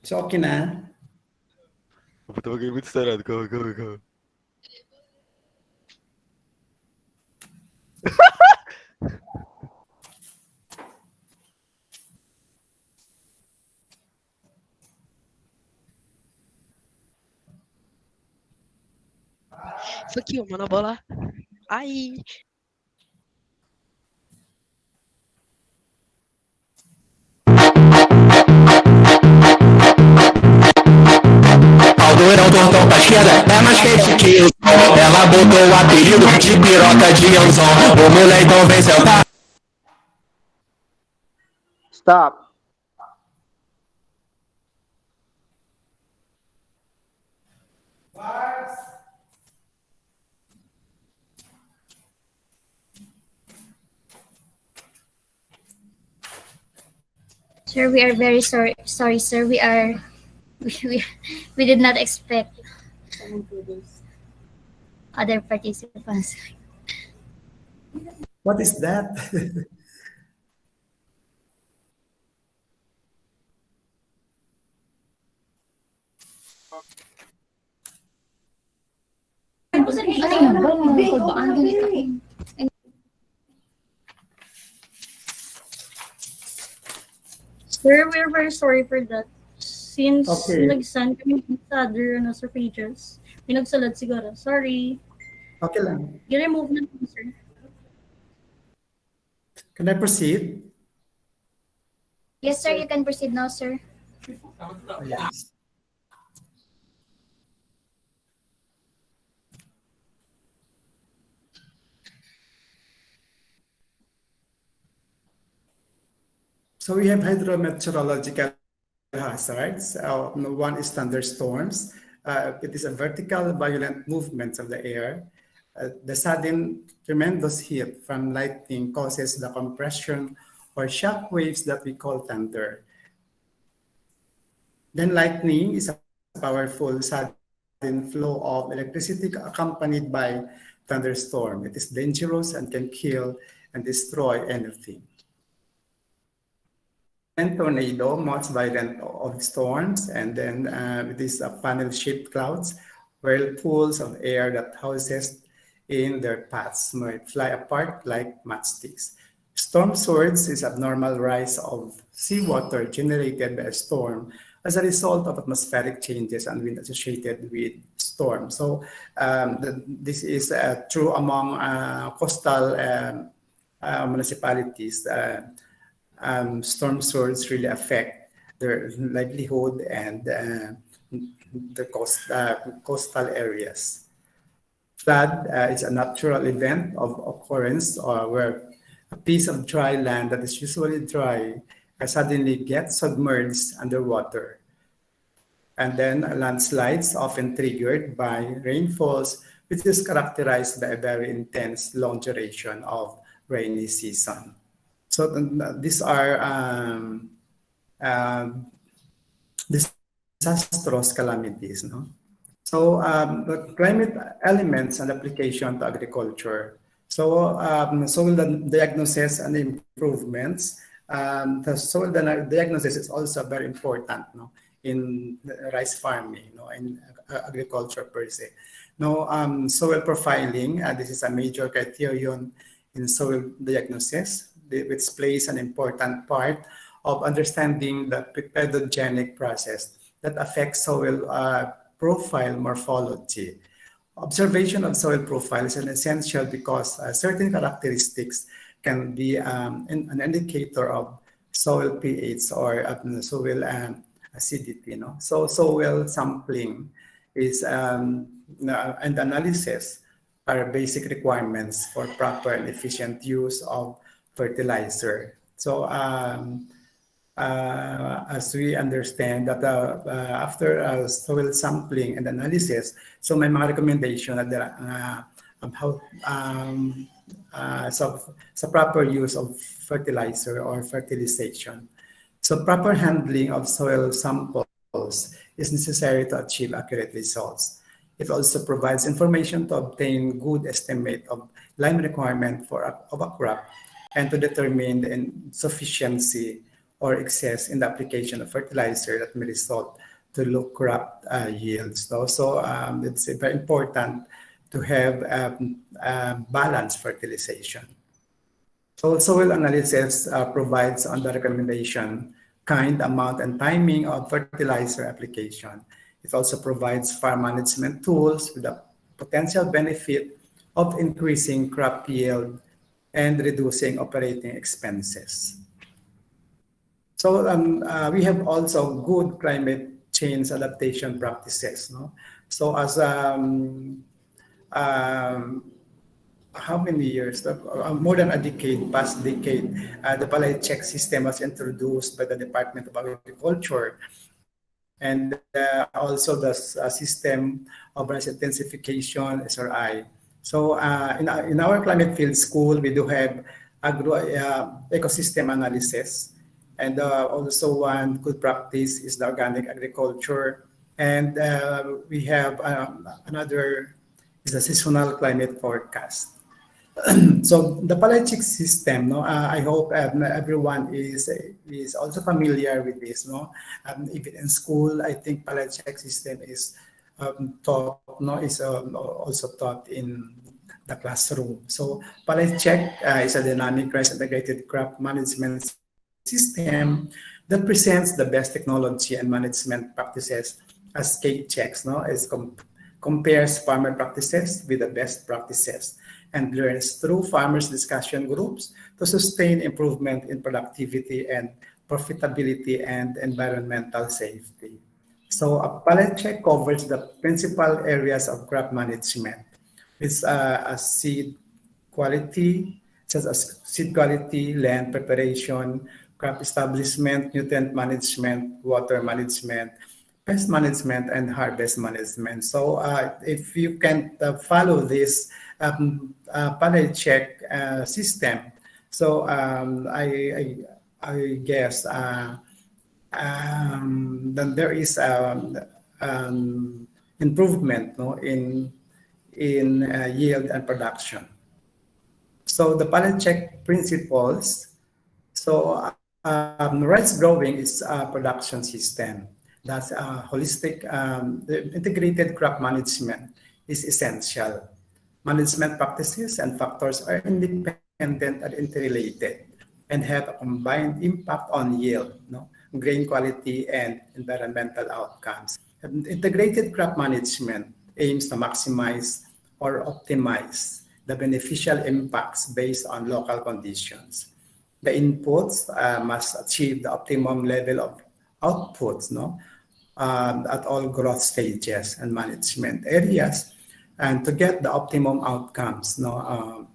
So okay na. Eu tava muito estourado. Calma. Fuck you, mano, a bola. Ai. Aldoirão tortão pra esquerda é mais quente que o sol. Ela botou o apelido de piroca de anzol. O moleitão vem sentar. Stop. Sir, we are very sorry, sir. We did not expect other participants. What is that? Sir, we're very sorry for that. Since Okay. nag-send kami sa other sa pages, may nagsalat siguro. Sorry. Okay lang. I-remove na po, sir. Can I proceed? Yes, sir. You can proceed now, sir. Yes. So we have hydrometeorological hazards. One is thunderstorms. It is a vertical, violent movement of the air. The sudden, tremendous heat from lightning causes the compression or shock waves that we call thunder. Then lightning is a powerful, sudden flow of electricity accompanied by thunderstorm. It is dangerous and can kill and destroy anything. And tornado, most violent of storms, and then these funnel-shaped clouds, whirlpools of air that houses in their paths might fly apart like matchsticks. Storm surge is abnormal rise of seawater generated by a storm as a result of atmospheric changes and wind associated with storm. So this is true among coastal municipalities. Storm surge really affect their livelihood and the coastal areas. Flood is a natural event of occurrence where a piece of dry land that is usually dry suddenly gets submerged underwater. And then landslides often triggered by rainfalls, which is characterized by a very intense long duration of rainy season. So these are uh, disastrous calamities. No? So the climate elements and application to agriculture. So soil diagnosis and improvements. The soil diagnosis is also very important, no, in rice farming, no, in agriculture per se. No, soil profiling. This is a major criterion in soil diagnosis, which plays an important part of understanding the pedogenic process that affects soil profile morphology. Observation of soil profile is an essential because certain characteristics can be an indicator of soil pH or soil acidity. No? So soil sampling is and analysis are basic requirements for proper and efficient use of fertilizer. So as we understand that after soil sampling and analysis, so may mga recommendation na how so proper use of fertilizer or fertilization. So proper handling of soil samples is necessary to achieve accurate results. It also provides information to obtain good estimate of lime requirement of a crop and to determine the insufficiency or excess in the application of fertilizer that may result to low crop yields. So it's very important to have balanced fertilization. So soil analysis provides on the recommendation, kind, amount, and timing of fertilizer application. It also provides farm management tools with the potential benefit of increasing crop yield and reducing operating expenses. So we have also good climate change adaptation practices. No? So as how many years? More than a decade, past decade, the palay check system was introduced by the Department of Agriculture, and also the system of rice intensification (SRI). So in our climate field school, we do have ecosystem analysis. And also one good practice is the organic agriculture. And we have another is the seasonal climate forecast. So the Palachik system, no, I hope everyone is also familiar with this. No, even in school, I think Palachik system is taught. No, is also taught in the classroom. So Palachik is a dynamic rice integrated crop management system that presents the best technology and management practices as cake checks, no? It compares farmer practices with the best practices and learns through farmers' discussion groups to sustain improvement in productivity and profitability and environmental safety. So a pallet check covers the principal areas of crop management. It's a seed quality, such as seed quality, land preparation, crop establishment, nutrient management, water management, pest management, and harvest management. So if you can follow this pallet check system, so I guess then there is improvement, no, in yield and production. So the pallet check principles. So rice growing is a production system. That's holistic, integrated crop management is essential. Management practices and factors are independent and interrelated and have a combined impact on yield, no, grain quality, and environmental outcomes. And integrated crop management aims to maximize or optimize the beneficial impacts based on local conditions. The inputs must achieve the optimum level of outputs, no, at all growth stages and management areas, and to get the optimum outcomes, no,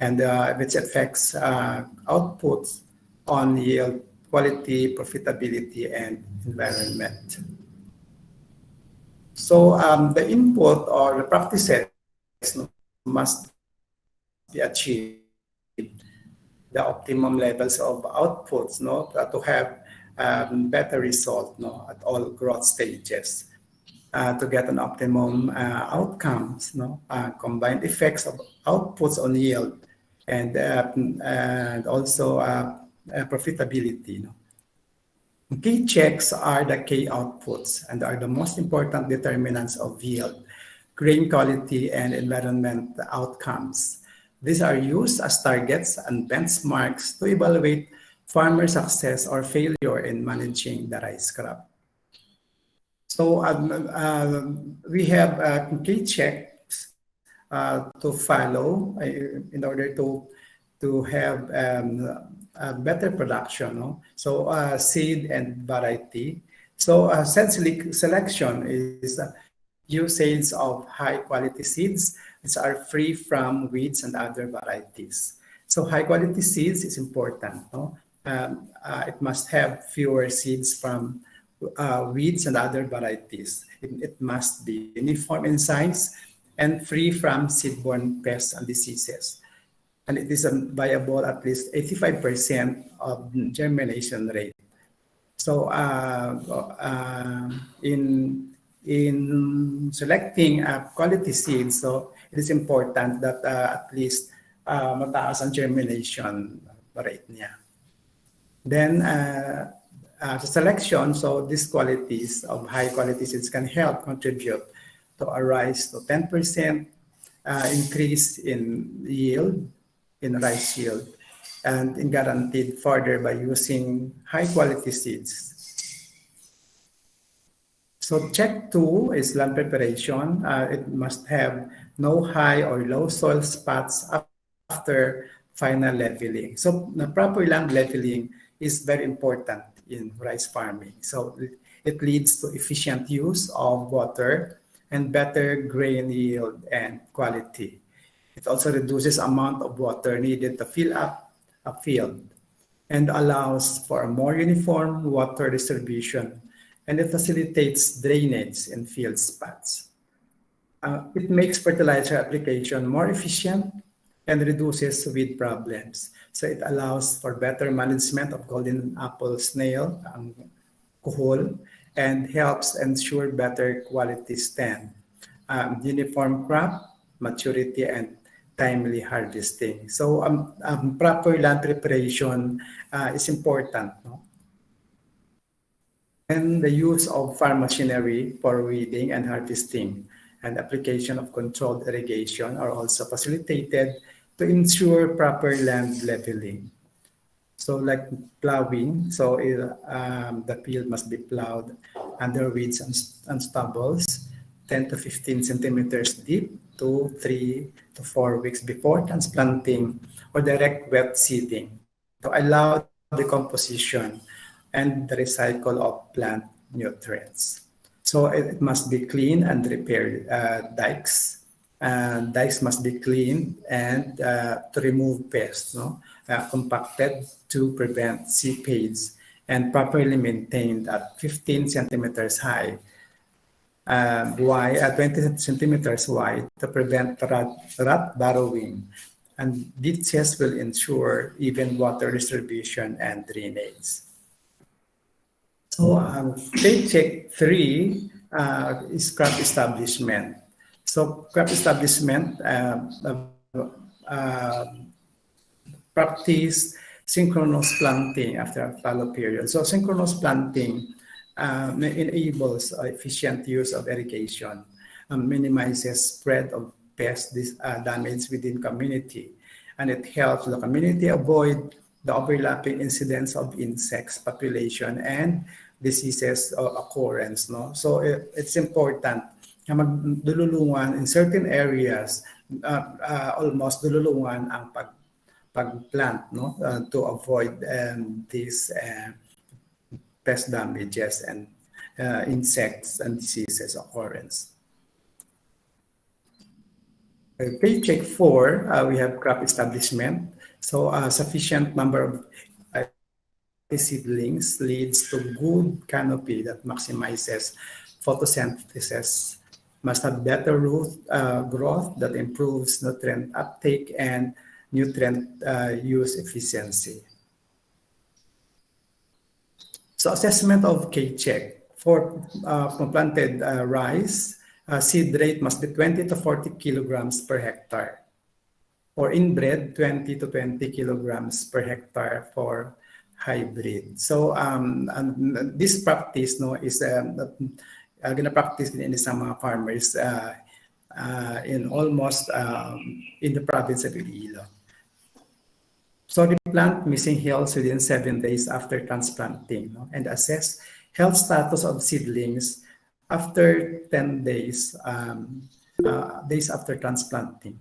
and which affects outputs on yield, quality, profitability, and environment. So the input or the practices, no, must be achieved the optimum levels of outputs, to have better result, at all growth stages, to get an optimum outcomes, combined effects of outputs on yield and also profitability. Key checks are the key outputs and are the most important determinants of yield, grain quality, and environment outcomes. These are used as targets and benchmarks to evaluate farmer success or failure in managing the rice crop. So we have key checks to follow in order to have a better production. So seed and variety. So seed selection is usage of high quality seeds which are free from weeds and other varieties. So high quality seeds is important. It must have fewer seeds from weeds and other varieties. It must be uniform in size and free from seed-borne pests and diseases. And it is viable at least 85% of germination rate. So in selecting quality seeds, so it is important that at least mataas ang germination rate niya. Then the selection, so these qualities of high quality seeds can help contribute to a rise to 10% increase in yield, in rice yield, and in guaranteed further by using high quality seeds. So check 2 is land preparation. It must have no high or low soil spots after final leveling. So the proper land leveling is very important in rice farming. So it leads to efficient use of water and better grain yield and quality. It also reduces amount of water needed to fill up a field and allows for a more uniform water distribution, and it facilitates drainage in field spots. It makes fertilizer application more efficient and reduces weed problems. So it allows for better management of golden apple snail, kuhol, and helps ensure better quality stand, uniform crop, maturity, and timely harvesting. So proper land preparation is important. And the use of farm machinery for weeding and harvesting and application of controlled irrigation are also facilitated to ensure proper land leveling. So like plowing, so the field must be plowed under weeds and stubbles 10 to 15 centimeters deep, 2, 3 to 4 weeks before transplanting or direct wet seeding to allow the decomposition and the recycle of plant nutrients. So it must be clean and repaired. Dikes must be cleaned and to remove pests, compacted to prevent seepage and properly maintained at 15 centimeters high, 20 centimeters wide to prevent rat burrowing. And ditches will ensure even water distribution and drainage. So check 3 is crop establishment. So crop establishment practice synchronous planting after a fallow period. So synchronous planting enables efficient use of irrigation, minimizes spread of pest damage within community, and it helps the community avoid the overlapping incidence of insects population and diseases occurrence. So it's important na magdululungan in certain areas, almost dululungan ang pagplant, to avoid these pest damages and insects and diseases occurrence. Paycheck 4, we have crop establishment. So a sufficient number of seedlings leads to good canopy that maximizes photosynthesis, must have better root growth that improves nutrient uptake and nutrient use efficiency. So assessment of K-check. For planted rice, seed rate must be 20 to 40 kilograms per hectare. For inbred, 20 to 20 kilograms per hectare for hybrid. So and this practice is going to practice in some farmers in almost in the province of Iloilo. So replant missing hills within 7 days after transplanting, and assess health status of seedlings after 10 days days after transplanting.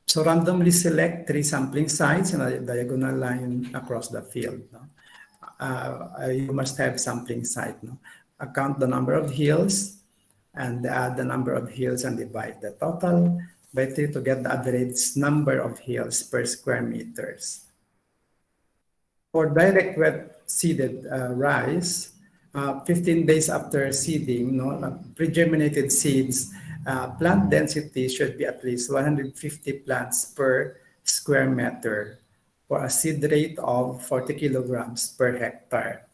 So randomly select 3 sampling sites in a diagonal line across the field. You must have sampling site. Count the number of hills and add the number of hills and divide the total by 3 to get the average number of hills per square meters. For direct wet seeded rice, 15 days after seeding, pre-germinated seeds, plant density should be at least 150 plants per square meter for a seed rate of 40 kilograms per hectare.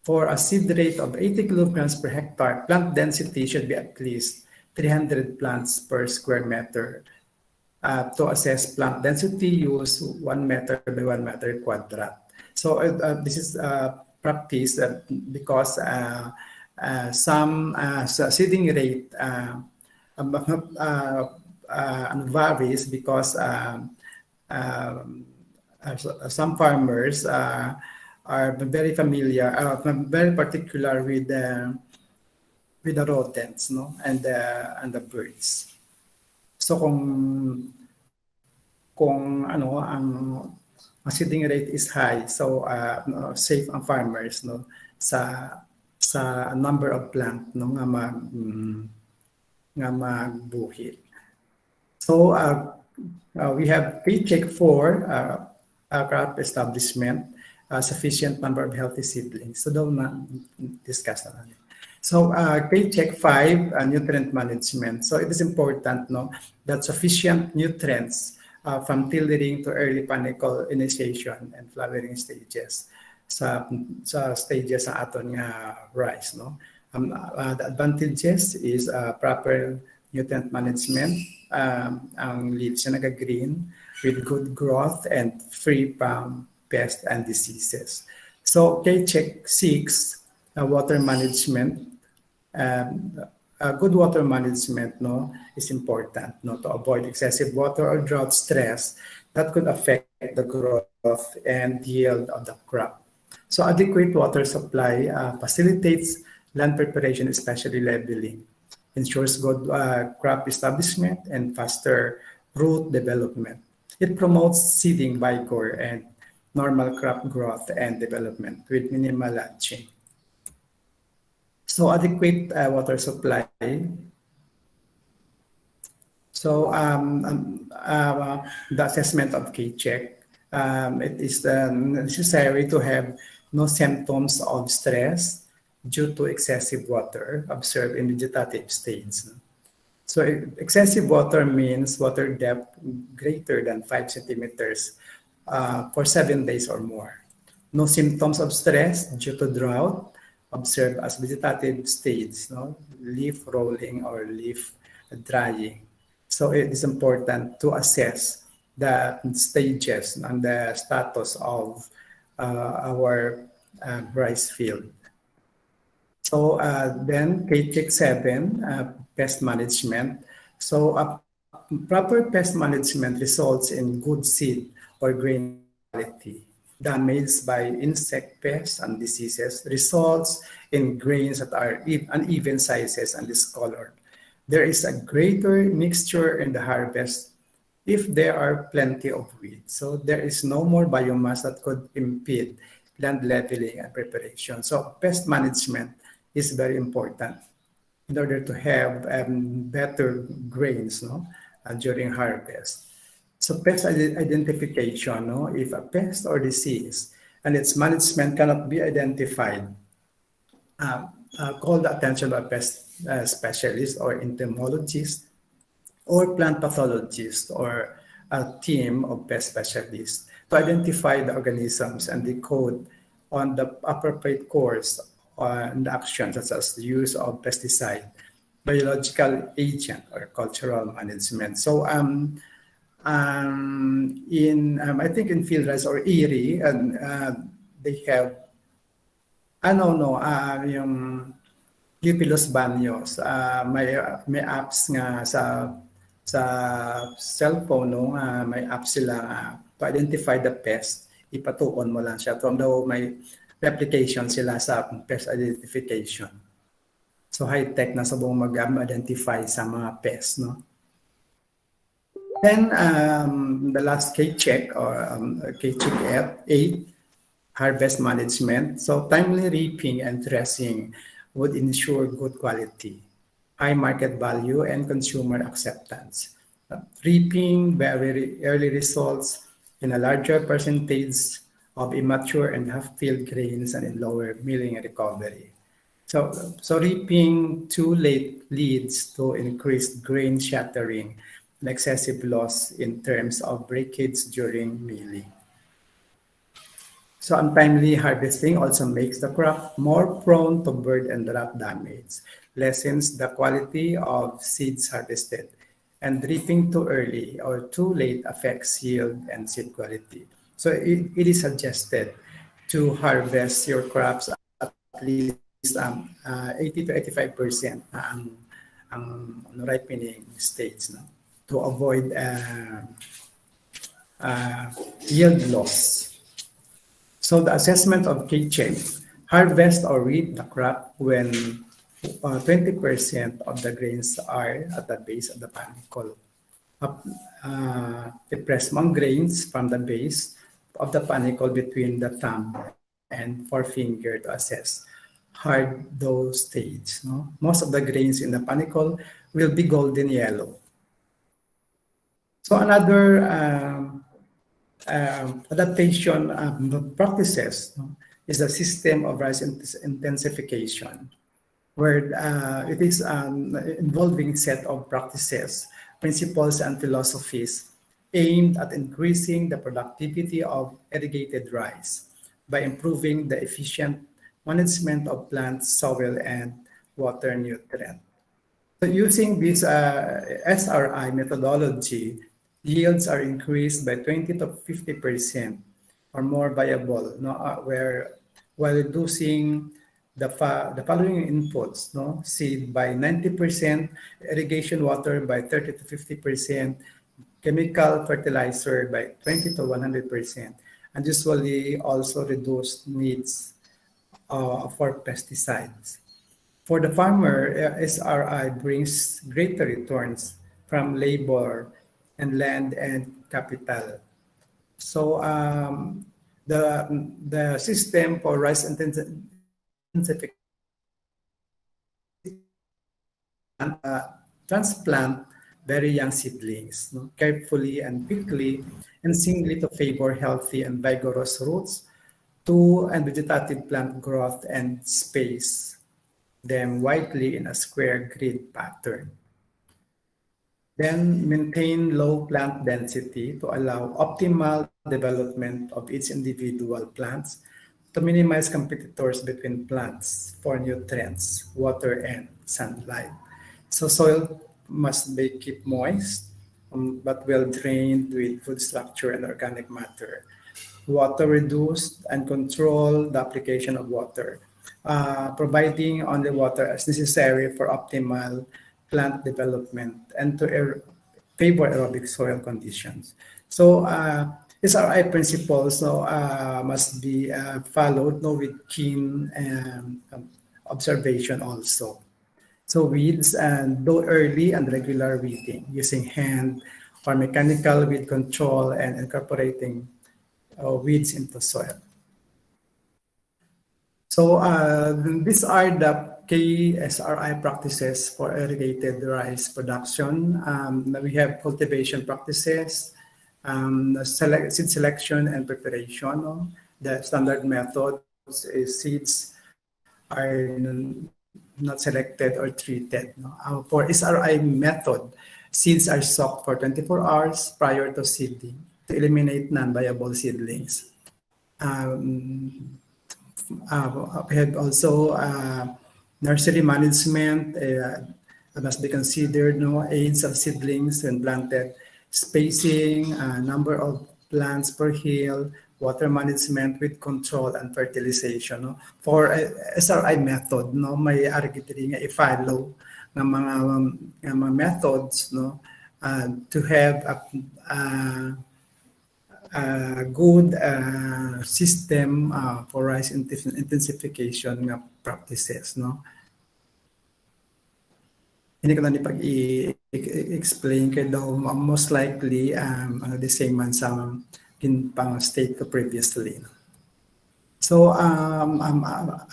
For a seed rate of 80 kilograms per hectare, plant density should be at least 300 plants per square meter. To assess plant density, use 1 meter by 1 meter quadrat. So this is practice because some seeding rate varies because some farmers are very familiar, very particular with the rodents, and the birds. So kung ang seeding rate is high, so safe ang farmers sa number of plant nga magbuhi. So we have pre-check for crop establishment, sufficient number of healthy seedlings. So daw na discuss na natin. So pre-check 5, nutrient management. So it is important that sufficient nutrients from tillering to early panicle initiation and flowering stages sa stages sa aton nga rice. The advantages is proper nutrient management. Ang leaves na naga-green with good growth and free from pests and diseases. So K-check 6, water management. Good water management is important to avoid excessive water or drought stress that could affect the growth and yield of the crop. So adequate water supply facilitates land preparation, especially leveling, ensures good crop establishment and faster root development. It promotes seeding vigor and normal crop growth and development with minimal lodging. So adequate water supply. So the assessment of K-check, it is necessary to have no symptoms of stress due to excessive water observed in vegetative states. So excessive water means water depth greater than 5 centimeters for 7 days or more. No symptoms of stress due to drought observed as vegetative states, leaf rolling or leaf drying. So it is important to assess the stages and the status of our rice field. So then K-check 7, pest management. So proper pest management results in good seed or grain quality. Damage by insect pests and diseases results in grains that are uneven sizes and discolored. There is a greater mixture in the harvest if there are plenty of weeds. So there is no more biomass that could impede land leveling and preparation. So pest management is very important in order to have better grains during harvest. So pest identification, if a pest or disease and its management cannot be identified, call the attention of a pest specialist or entomologist or plant pathologist or a team of pest specialists to identify the organisms and decode on the appropriate course and actions such as the use of pesticide, biological agent, or cultural management. So in I think in Field Rice or Erie, and they have no yung UP Los Baños, may apps nga sa cellphone no, may apps sila to identify the pest, ipatuon mo lang siya. Though may application sila sa pest identification. So high-tech na sabong mag-identify sa mga pests, no? Then the last K-check or K-check 8, harvest management. So timely reaping and dressing would ensure good quality, high market value, and consumer acceptance. Reaping very early results in a larger percentage of immature and half-filled grains and in lower milling recovery. So reaping too late leads to increased grain shattering and excessive loss in terms of breakage during milling. So untimely harvesting also makes the crop more prone to bird and rat damage, lessens the quality of seeds harvested, and reaping too early or too late affects yield and seed quality. So it is suggested to harvest your crops at least 80 to 85% ang ripening stage, no? To avoid yield loss. So the assessment of K-check, harvest or reap the crop when 20% of the grains are at the base of the panicle. Depress among grains from the base of the panicle between the thumb and forefinger to assess hard dough stage. No? Most of the grains in the panicle will be golden yellow. So another adaptation practices is a system of rice intensification, where it is involving set of practices, principles, and philosophies aimed at increasing the productivity of irrigated rice by improving the efficient management of plant, soil, and water nutrient. So using this SRI methodology, yields are increased by 20 to 50% or more viable, no? While reducing the following inputs, no? Seed by 90%, irrigation water by 30 to 50%, chemical fertilizer by 20 to 100%, and usually also reduced needs for pesticides. For the farmer, SRI brings greater returns from labor and land and capital. So the system for rice intensification transplant very young seedlings, no? Carefully and quickly and singly to favor healthy and vigorous roots and vegetative plant growth and space them widely in a square grid pattern. Then maintain low plant density to allow optimal development of each individual plants to minimize competitors between plants for nutrients, water, and sunlight. So soil must be kept moist, but well drained with food structure and organic matter. Water reduced and control the application of water, providing only water as necessary for optimal plant development and to favor aerobic soil conditions. So SRI principles must be followed with keen observation also. So weeds and do early and regular weeding using hand or mechanical weed control and incorporating weeds into soil. So these are the KSRI practices for irrigated rice production. We have cultivation practices, seed selection and preparation. The standard methods is seeds are not selected or treated. For SRI method, Seeds are soaked for 24 hours prior to seeding to eliminate non-viable seedlings. We have also nursery management must be considered. No age of seedlings when planted, spacing, number of plants per hill, water management with control and fertilization. No? For SRI method, no, may architecture nga i-follow ng mga methods, no, to have a good system for rice intensification nga practices, no. Hindi ko na explain kay daw most likely the same man sa pang state ko previously. So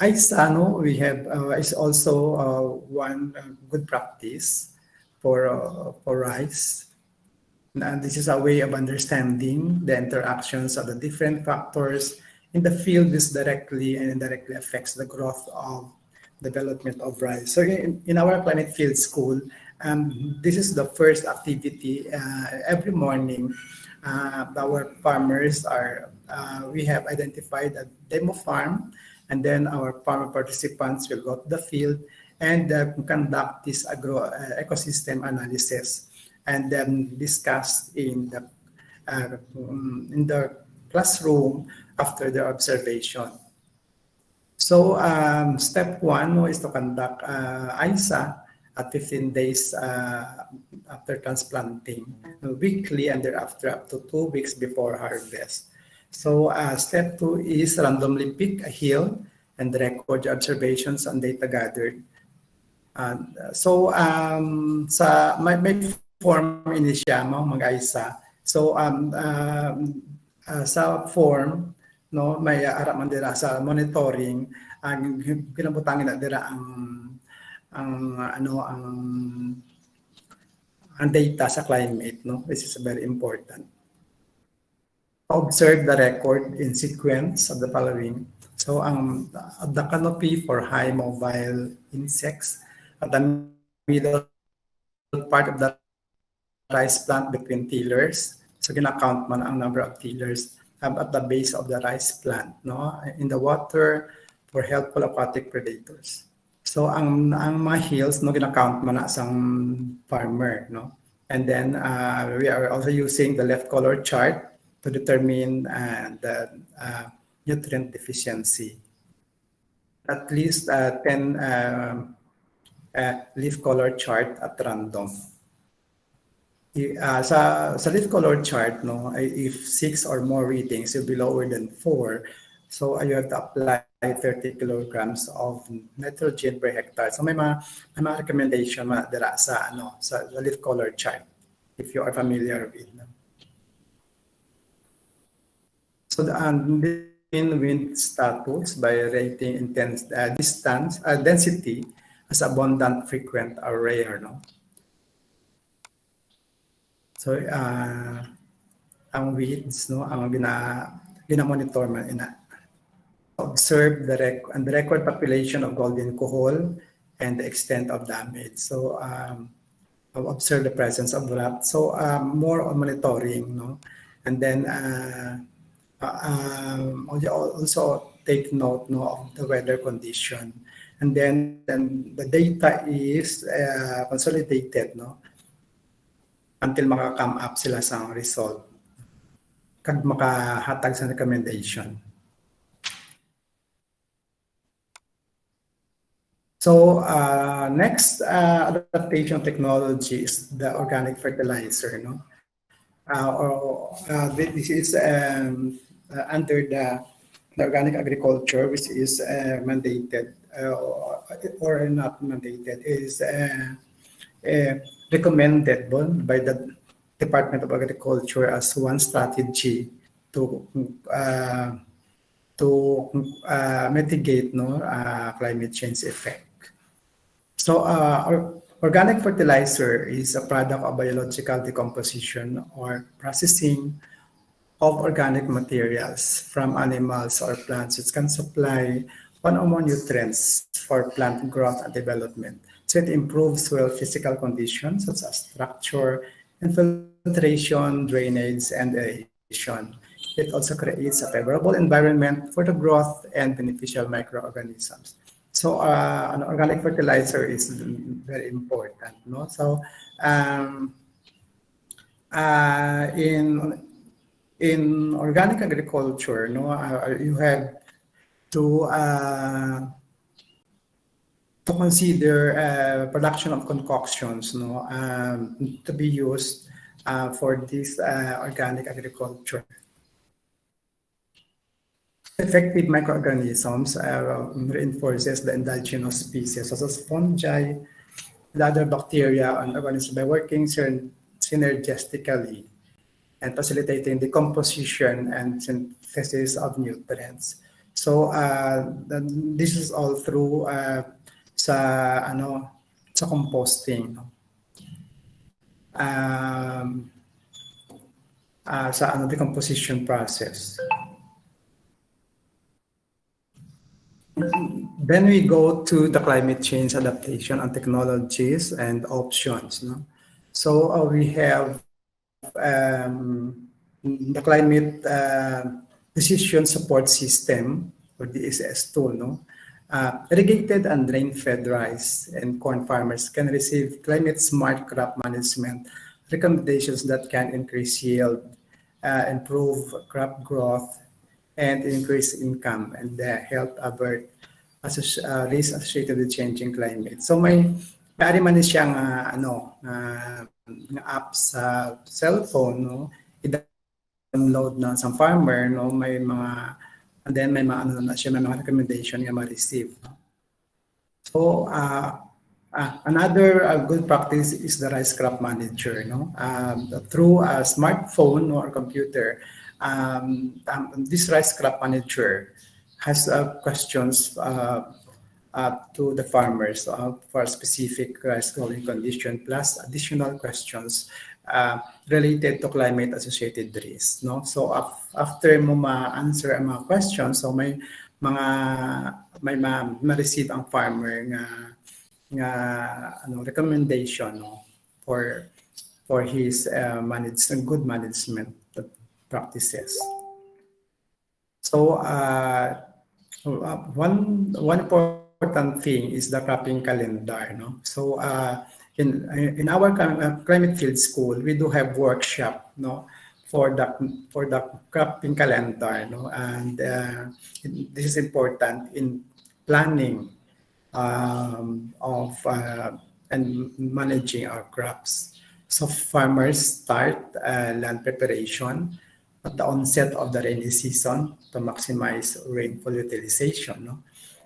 ISA, no, we have is also one good practice for rice. And this is a way of understanding the interactions of the different factors in the field which directly and indirectly affects the growth of development of rice. So in our climate field school, this is the first activity every morning. Our farmers we have identified a demo farm, and then our farmer participants will go to the field and conduct this ecosystem analysis, and then discuss in the classroom after the observation. So step one is to conduct ISA at 15 days after transplanting, weekly, and thereafter up to 2 weeks before harvest. So step two is randomly pick a hill and record the observations and data gathered. So may form ini siya mag-ISA. So sa form, no, may ara man dira sa monitoring ang kinabutangin na dira ang data sa climate, no, which is very important. Observe the record in sequence of the following. So the canopy for high mobile insects at the middle part of the rice plant between tillers. So gina-count man ang number of tillers at the base of the rice plant, no, in the water for helpful aquatic predators. So ang mga hills, no, gina-count man na sang farmer, no. And then we are also using the left color chart to determine the nutrient deficiency. At least 10 leaf color chart at random. Sa leaf color chart, no, if 6 or more readings will be lower than 4, so you have to apply 30 kilograms of nitrogen per hectare. So may mga recommendation dira sa leaf color chart if you are familiar with them. So the wind status by rating density as abundant, frequent, or rare, no. So ang winds, no, ang gina-monitor man ina. Observe the record population of golden cohol and the extent of damage. So observe the presence of rot. So more on monitoring, no, and then also take note, no, of the weather condition, and then the data is consolidated, no, until maka-come up sila sa result kag makahatag sa recommendation. So next adaptation technology is the organic fertilizer, no. This is under the organic agriculture, which is mandated or not mandated, is recommended by the Department of Agriculture as one strategy to mitigate, no, climate change effect. So organic fertilizer is a product of biological decomposition or processing of organic materials from animals or plants, which can supply one or more nutrients for plant growth and development. So it improves soil physical conditions such as structure, infiltration, drainage, and aeration. It also creates a favorable environment for the growth and beneficial microorganisms. So an organic fertilizer is very important. No? So um, in organic agriculture, no, you have to consider production of concoctions, no, to be used for this organic agriculture. Effective microorganisms reinforces the endogenous species such as fungi, the other bacteria and organisms by working synergistically and facilitating the composition and synthesis of nutrients. So this is all through sa composting. Sa decomposition process. Then we go to the climate change adaptation and technologies and options. No? So we have the climate decision support system, or DSS tool. No? Irrigated and rain-fed rice and corn farmers can receive climate-smart crop management recommendations that can increase yield, improve crop growth, and increase income and help avert risk associated with changing climate. So may man siyang app sa cellphone, no? I-download na sa farmer, no? May mga and then may mga may mga recommendation nga ma-receive. No? So another good practice is the rice crop manager, no? Through a smartphone or computer, this rice crop manager has questions to the farmers for specific rice growing condition, plus additional questions related to climate associated risks. No? So after mo ma-answer ang mga questions, so may ma-receive ang farmer nga recommendation, no, for his good management practices. So one important thing is the cropping calendar. No? So in our climate field school, we do have workshop, no, for the cropping calendar, no, and this is important in planning of and managing our crops. So farmers start land preparation at the onset of the rainy season to maximize rainfall utilization. No?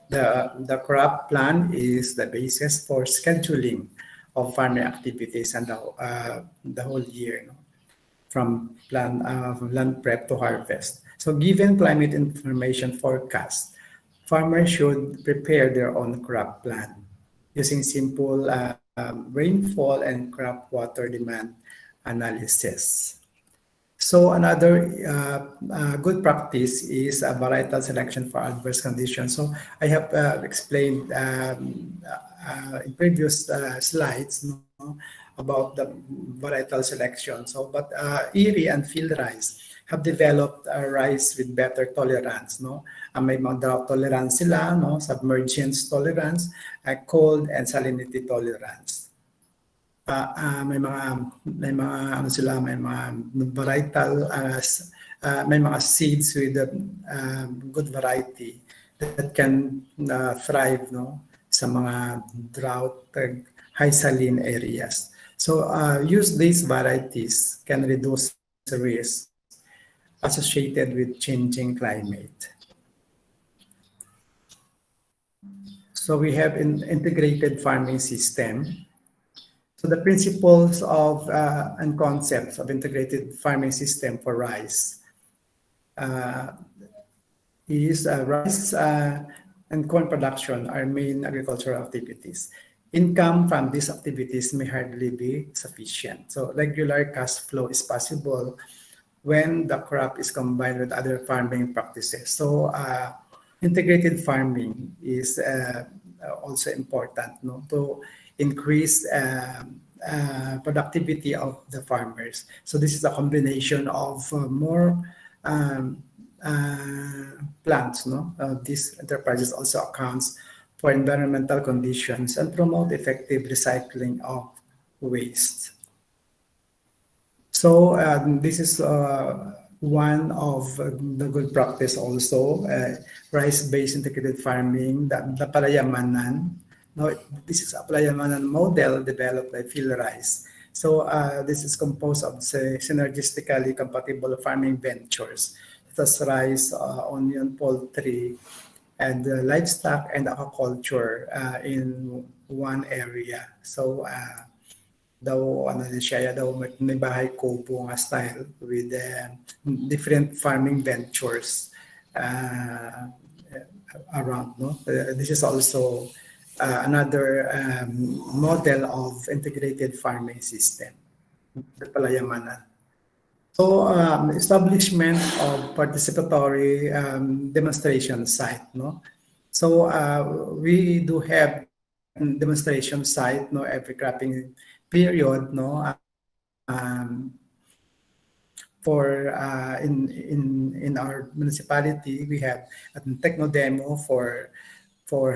The crop plan is the basis for scheduling of farming activities and the whole year, no? From land prep to harvest. So given climate information forecast, farmers should prepare their own crop plan using simple rainfall and crop water demand analysis. So another good practice is a varietal selection for adverse conditions. So I have explained in previous slides, no, about the varietal selection. So, but Erie and field rice have developed a rice with better tolerance. No, may mga drought tolerance sila, no, submergence tolerance, cold and salinity tolerance. May mga varietal may mga seeds with a good variety that can thrive, no, sa mga drought high saline areas. So use these varieties can reduce the risk associated with changing climate. So we have an integrated farming system. So the principles of and concepts of integrated farming system for rice is rice and corn production are main agricultural activities. Income from these activities may hardly be sufficient. So regular cash flow is possible when the crop is combined with other farming practices. So integrated farming is also important, no, to increase productivity of the farmers. So this is a combination of more um, plants. No, these enterprises also accounts for environmental conditions and promote effective recycling of waste. So this is one of the good practice also, rice-based integrated farming, the Palayamanan. Now, this is a Palayamanan model developed by Phil Rice. So this is composed of synergistically compatible farming ventures, such as rice, onion, poultry, and livestock and aquaculture in one area. So daw ano din siya daw may bahay kubo nga style with different farming ventures around, no. This is also another model of integrated farming system, the Palayamanan. So establishment of participatory demonstration site, no. So we do have demonstration site, no, every cropping period, no, for in our municipality we have a techno demo for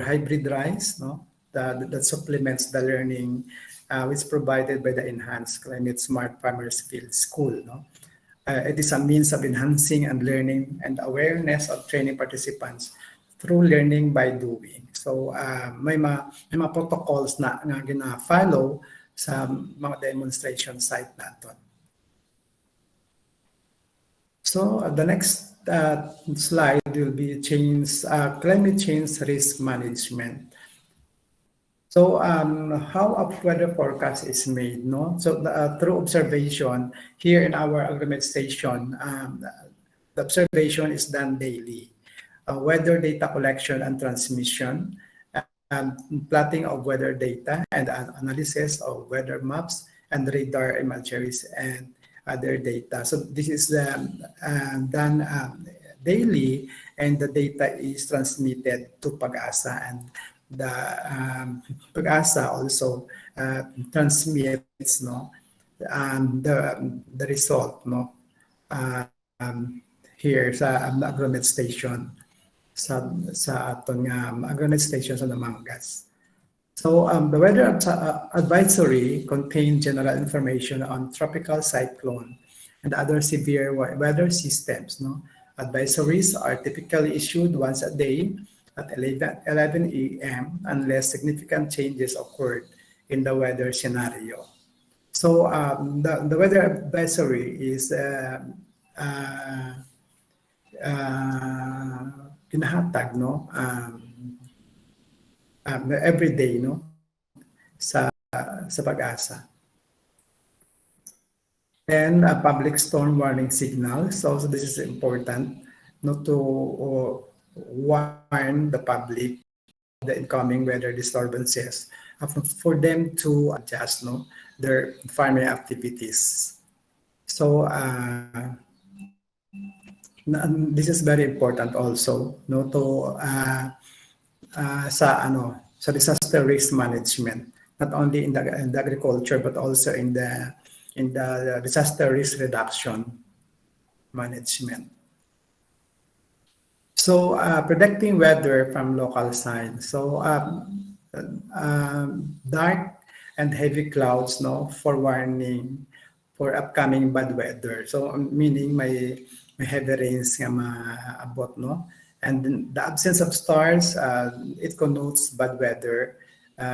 hybrid rice, no, that supplements the learning which provided by the enhanced climate smart farmers field school, no. It is a means of enhancing and learning and awareness of training participants through learning by doing. So may mga protocols na gina-follow sa mga demonstration site natin. So the next slide will be climate change risk management. So how a weather forecast is made, no? So through observation here in our agreement station, the observation is done daily. Weather data collection and transmission, plotting of weather data and analysis of weather maps and radar imageries and other data. So this is done daily, and the data is transmitted to Pag-asa, and the Pag-asa also transmits, no, the result, no, here sa agreement station sa aton nga agreement station sa Namangas. So the weather advisory contains general information on tropical cyclone and other severe weather systems, no. Advisories are typically issued once a day at 11 a.m. unless significant changes occurred in the weather scenario. So the weather advisory is pinahatag, no, every day, no, sa Pag-asa. And a public storm warning signal. So this is important, no, to warn the public of the incoming weather disturbances for them to adjust, no, their farming activities. So this is very important also, no, to sa disaster risk management, not only in the agriculture but also in the disaster risk reduction management. So predicting weather from local signs. So dark and heavy clouds, no, for warning for upcoming bad weather. So meaning may heavy rains nga maabot, no? And the absence of stars, it connotes bad weather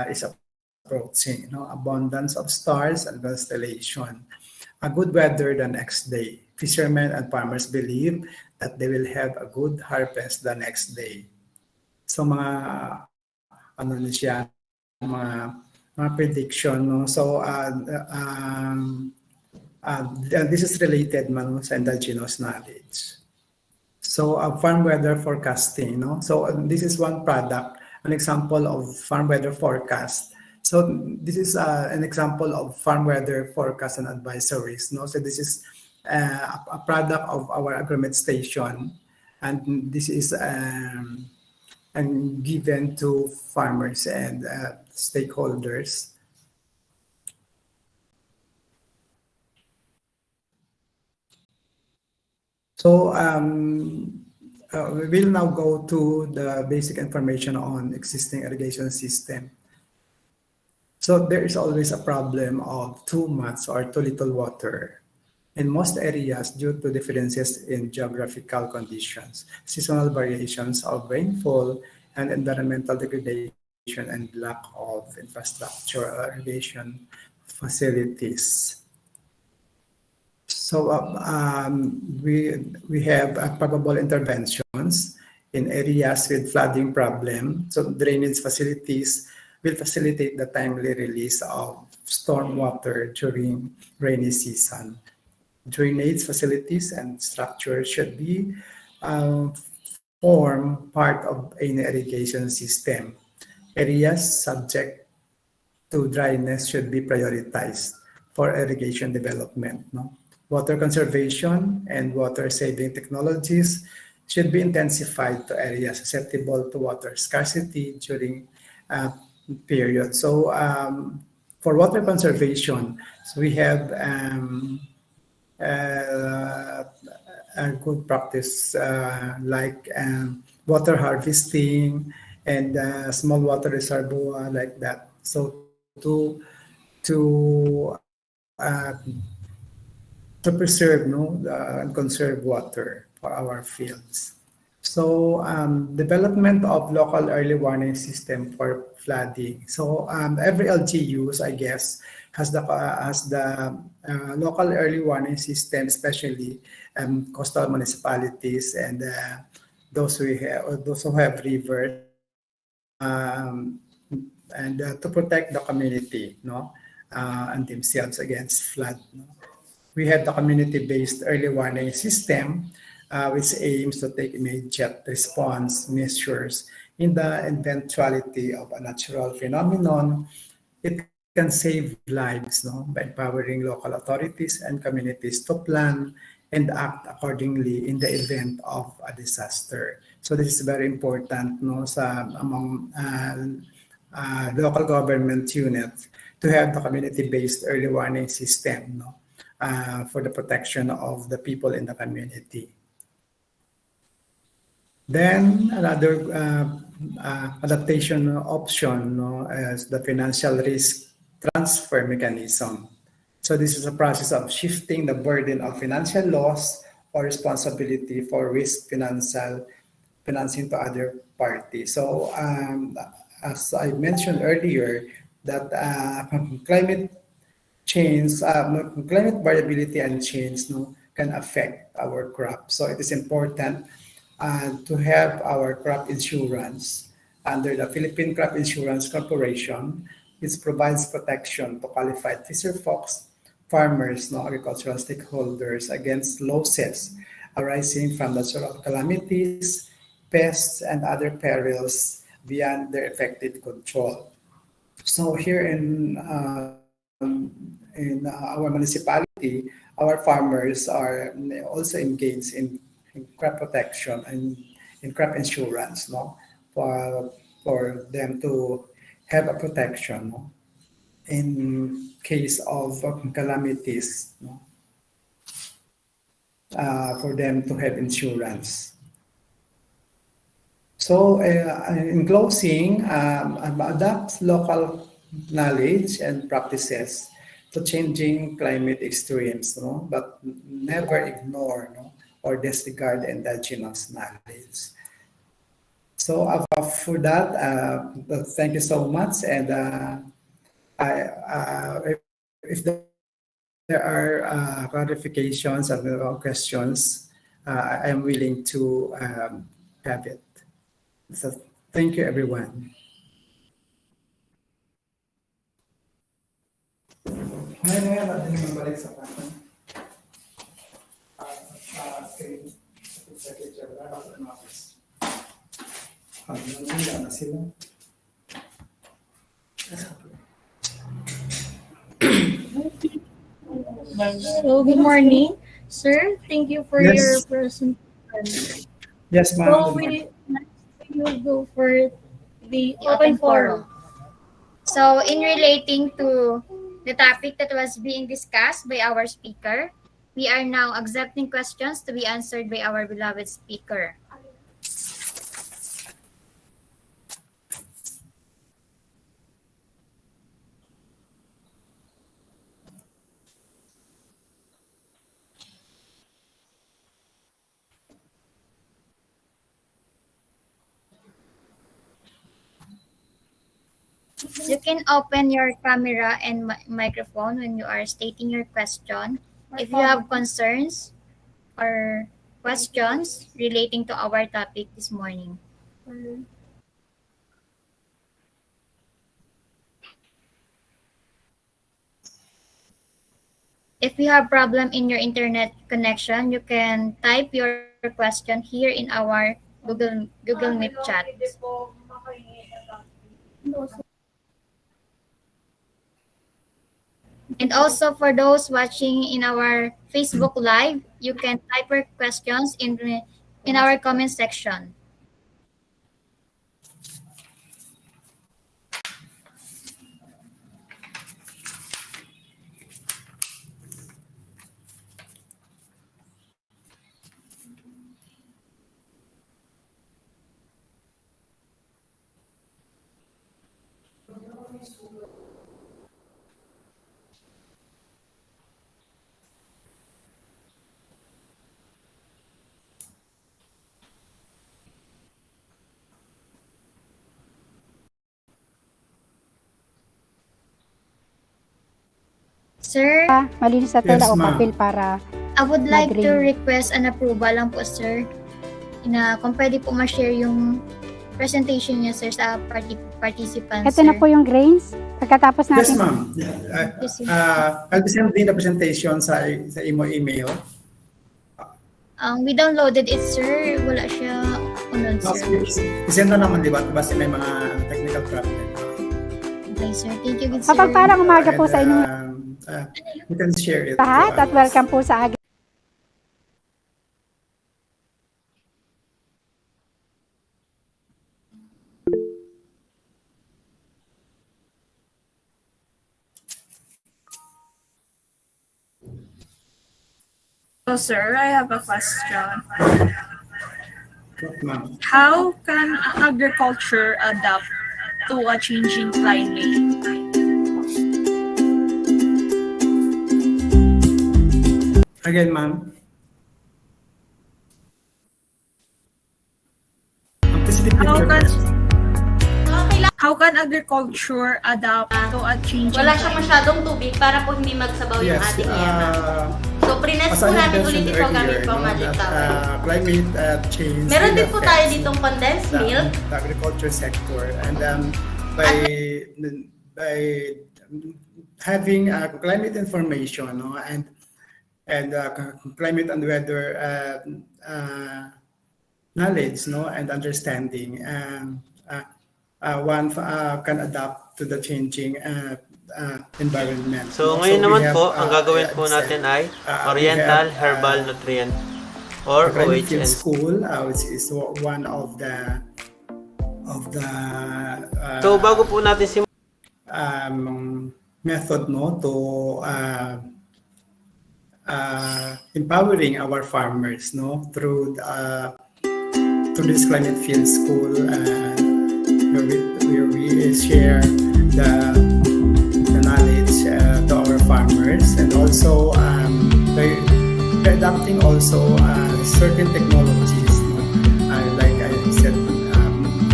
is approaching, no? Abundance of stars and constellation. A good weather the next day. Fishermen and farmers believe that they will have a good harvest the next day. So mga ano na siya, mga prediction, no? So this is related man sa indigenous knowledge. So farm weather forecasting, no? So this is one product, an example of farm weather forecast. So this is an example of farm weather forecast and advisories, no? So this is a product of our agreement station, and this is and given to farmers and stakeholders So we will now go to the basic information on existing irrigation system. So there is always a problem of too much or too little water in most areas due to differences in geographical conditions, seasonal variations of rainfall, and environmental degradation and lack of infrastructure or irrigation facilities. So we have probable interventions in areas with flooding problem. So drainage facilities will facilitate the timely release of stormwater during rainy season. Drainage facilities and structures should be form part of any irrigation system. Areas subject to dryness should be prioritized for irrigation development. No? Water conservation and water saving technologies should be intensified to areas susceptible to water scarcity during period. So for water conservation, so we have a good practice like water harvesting and small water reservoir like that. So to preserve and conserve water for our fields. So development of local early warning system for flooding. So every LGUs, I guess, has the local early warning system, especially coastal municipalities and those who have rivers, and to protect the community, and themselves against flood. We have the community-based early warning system, which aims to take immediate response measures in the eventuality of a natural phenomenon. It can save lives by empowering local authorities and communities to plan and act accordingly in the event of a disaster. So this is very important among local government units to have the community-based early warning system for the protection of the people in the community. Then another adaptation option is the financial risk transfer mechanism. So this is a process of shifting the burden of financial loss or responsibility for risk financing to other parties. So as I mentioned earlier, that climate change, climate variability and change can affect our crops. So it is important to have our crop insurance under the Philippine Crop Insurance Corporation, which provides protection to qualified fisher folks, farmers, agricultural stakeholders against losses arising from natural calamities, pests, and other perils beyond their effective control. So here in our municipality, our farmers are also engaged in crop protection and in crop insurance, for them to have a protection in case of calamities, for them to have insurance. So in closing, adapt local knowledge and practices to changing climate extremes, but never ignore or disregard endogenous knowledge. So for that, thank you so much. And if there are clarifications and questions, I am willing to have it. So thank you, everyone. So, good morning, sir. Thank you for Yes. your presentation. Yes, ma'am. So, we will go for the open forum. So, in relating to the topic that was being discussed by our speaker, We are now accepting questions to be answered by our beloved speaker. You can open your camera and microphone when you are stating your question. If you have concerns or questions relating to our topic this morning. If you have problem in your internet connection, you can type your question here in our Google Meet chat. And also for those watching in our Facebook Live, you can type your questions in our comment section. Sir, malinis sa tela o papel para I would like to mag-ring. request an approval lang po, sir. Kung pwede po ma-share yung presentation niya, sir, sa participants, Ito na po yung grains. Pagkatapos Yes, natin. ma'am. I'll be sending the presentation sa email. We downloaded it, sir. Wala siya unod, sir. Isend na naman, di ba? Basta may mga technical problem. Okay, sir. Thank you, good sir. Mapagpalang umaga po sa inyong You can share it. lahat at welcome po sa akin. So, sir, I have a question. Ma'am. How can agriculture adapt to a changing climate? Again, ma'am. How can agriculture adapt to a changing Wala siyang climate? masyadong tubig para po hindi magsabaw yung Yes, ating yaman. So, prines as po I namin mentioned ulit ito gamit earlier, po ang Magic that, Tower. climate change Meron will din po tayo affect ditong condensed milk. the agriculture sector, and by having climate information, no, and climate and weather knowledge, no, and understanding, one can adapt to the changing environment. So no? ngayon we naman have, po, ang gagawin po as I natin said, ay we Oriental have, Herbal Nutrient or the climate field OHN. school, which is one of the So bago po natin method, no, to empowering our farmers, no, through this climate field school, where we share the knowledge to our farmers, and also by adapting also certain technologies, no? Like I said a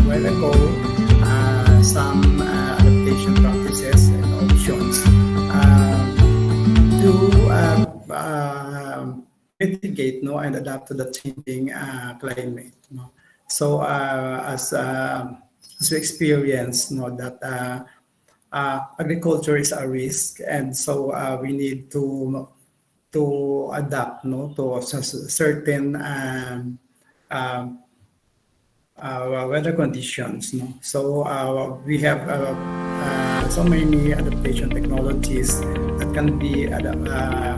while ago, some adaptation practices and options to mitigate, no, and adapt to the changing climate, no. So as we experience, no, that agriculture is a risk, and so we need to adapt, no, to certain weather conditions, no. So we have so many adaptation technologies that can be adapted,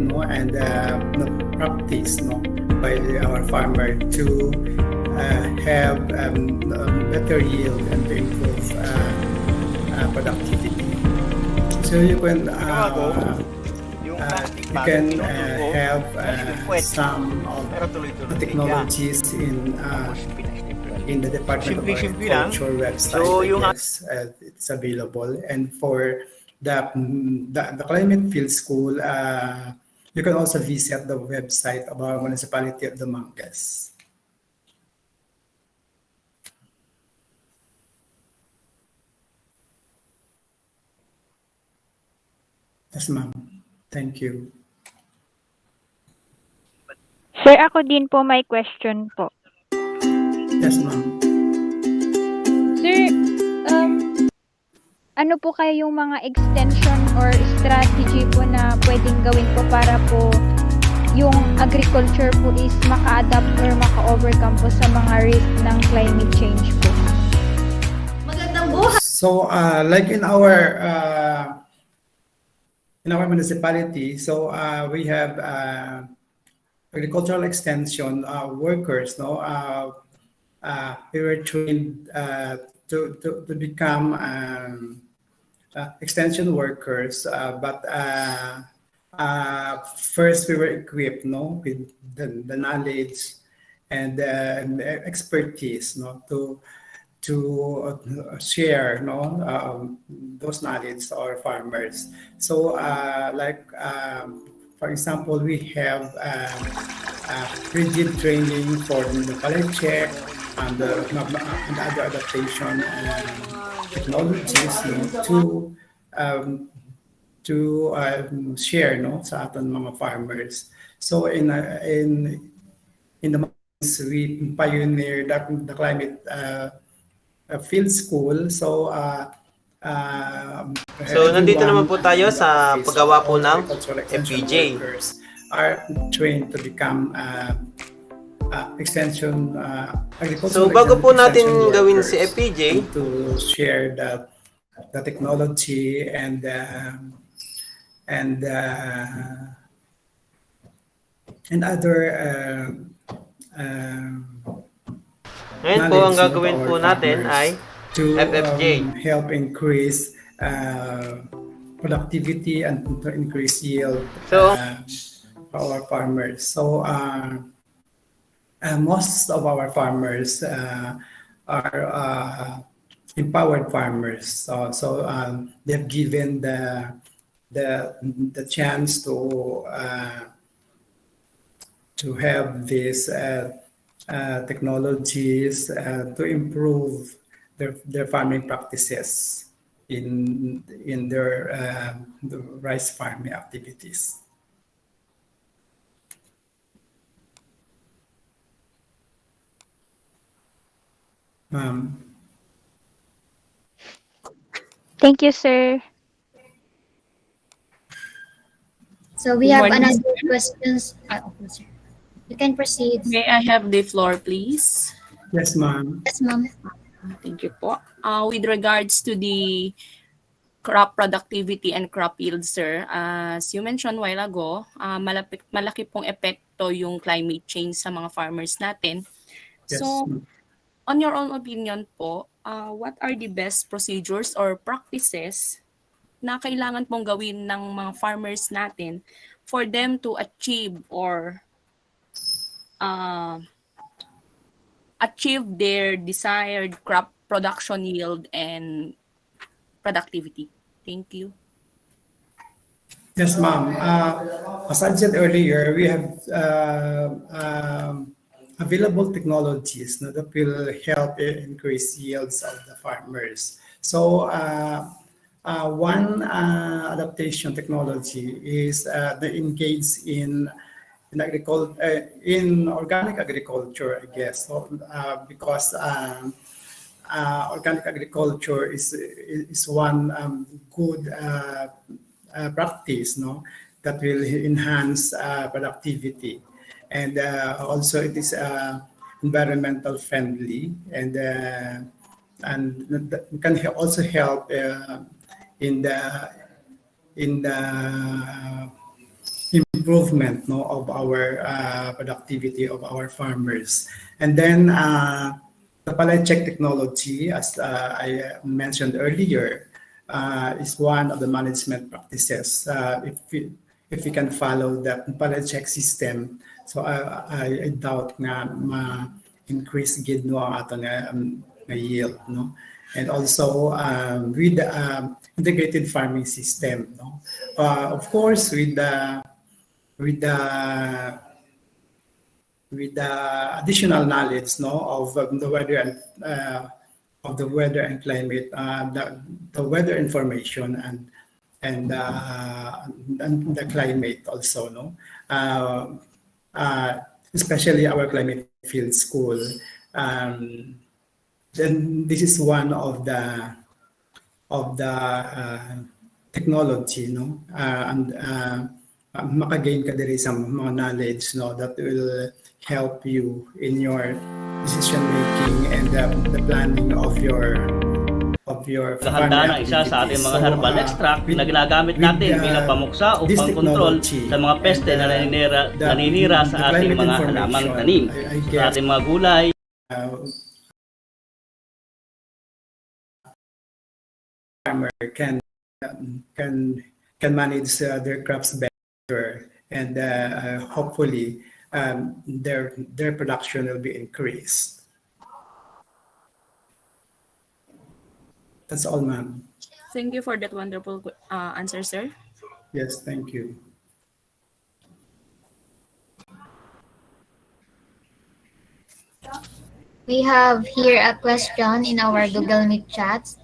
no, and practiced, no, by our farmer to have better yield and to improve productivity. So you can you can have some of the technologies in the Department of Agriculture website. I guess it's available. And for the Climate Field School, you can also visit the website of our municipality of Dumangas. Yes, ma'am. Thank you. Sir, ako din po may question po. Yes, ma'am. Sir, ano po kaya yung mga extension or strategy po na pwedeng gawin po para po yung agriculture po is maka-adapt or maka-overcome po sa mga risk ng climate change po? Magandang buhay! So, like in our municipality, so we have agricultural extension workers. No, we were trained to become extension workers, but first we were equipped, no, with the knowledge and expertise, no, to share, no, those knowledge to our farmers. So, for example, we have rigid training for the pallet check and the other adaptation technologies, no, to share, no, sa aton mga farmers. So in the months we pioneered the climate field school. So nandito naman po tayo sa paggawa po ng FPJ. Are trained to become extension agricultural. So bago po natin gawin si FPJ, to share the technology and other ngayon po ang gagawin po natin ay FFJ. Help increase productivity and to increase yield for our farmers. So most of our farmers are empowered farmers. So they've given the chance to have these technologies to improve their farming practices in their the rice farming activities. Thank you, sir. So we have another questions. Okay, sir. You can proceed. May I have the floor, please? Yes, ma'am. Yes, ma'am. Thank you po. With regards to the crop productivity and crop yield, sir, as you mentioned a while ago, malaki pong epekto yung climate change sa mga farmers natin. Yes. So, on your own opinion po, what are the best procedures or practices na kailangan pong gawin ng mga farmers natin for them to achieve or achieve their desired crop production yield and productivity? Thank you. Yes, ma'am. As I said earlier, we have available technologies that will help increase yields of the farmers. So one adaptation technology is the engage in organic agriculture, I guess. So, because organic agriculture is one good practice, no, that will enhance productivity, and also it is environmental friendly, and can also help in the improvement, no, of our productivity of our farmers. And then the pallet check technology, as I mentioned earlier, is one of the management practices. if we can follow that pala check system. So I doubt nga ma-increase gid no ang ato nga yield, no? And also with the integrated farming system, no? Of course, with the additional knowledge, no, of the weather and climate, the weather information and the climate also, no, especially our climate field school. Then this is one of the technology, no, and makagain ka diri sa mga knowledge, no, that will help you in your decision making and the planning of your Kahanda ng isa sa ating mga herbal extract na ginagamit natin bilang pamuksa o pangkontrol sa mga peste na naninira sa ating mga halamang tanim, sa ating mga gulay. Farmer can manage their crops better, and hopefully their production will be increased. That's all, ma'am. Thank you for that wonderful answer, sir. Yes, thank you. We have here a question in our Google Meet chats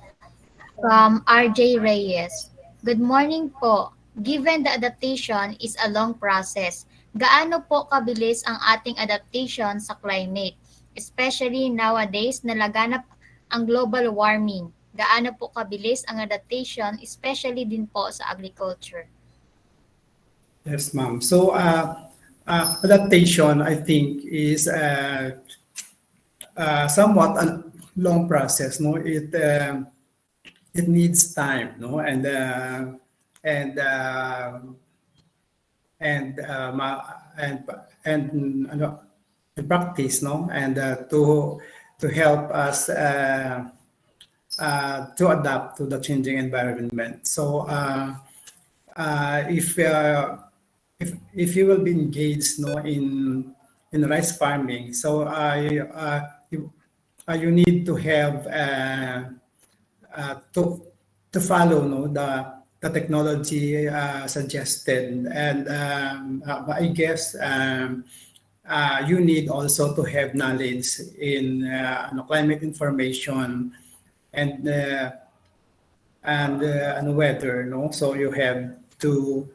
from RJ Reyes. Good morning po. Given the adaptation is a long process, gaano po kabilis ang ating adaptation sa climate? Especially nowadays na laganap ang global warming. Gaano po kabilis ang adaptation, especially din po sa agriculture? Yes, ma'am. So adaptation, I think, is somewhat a long process. No, it needs time. No, and practice. No, and to help us. To adapt to the changing environment. So if you will be engaged, no, in rice farming, so you need to have to follow, no, the technology suggested, and I guess you need also to have knowledge in climate information and weather, no. So you have to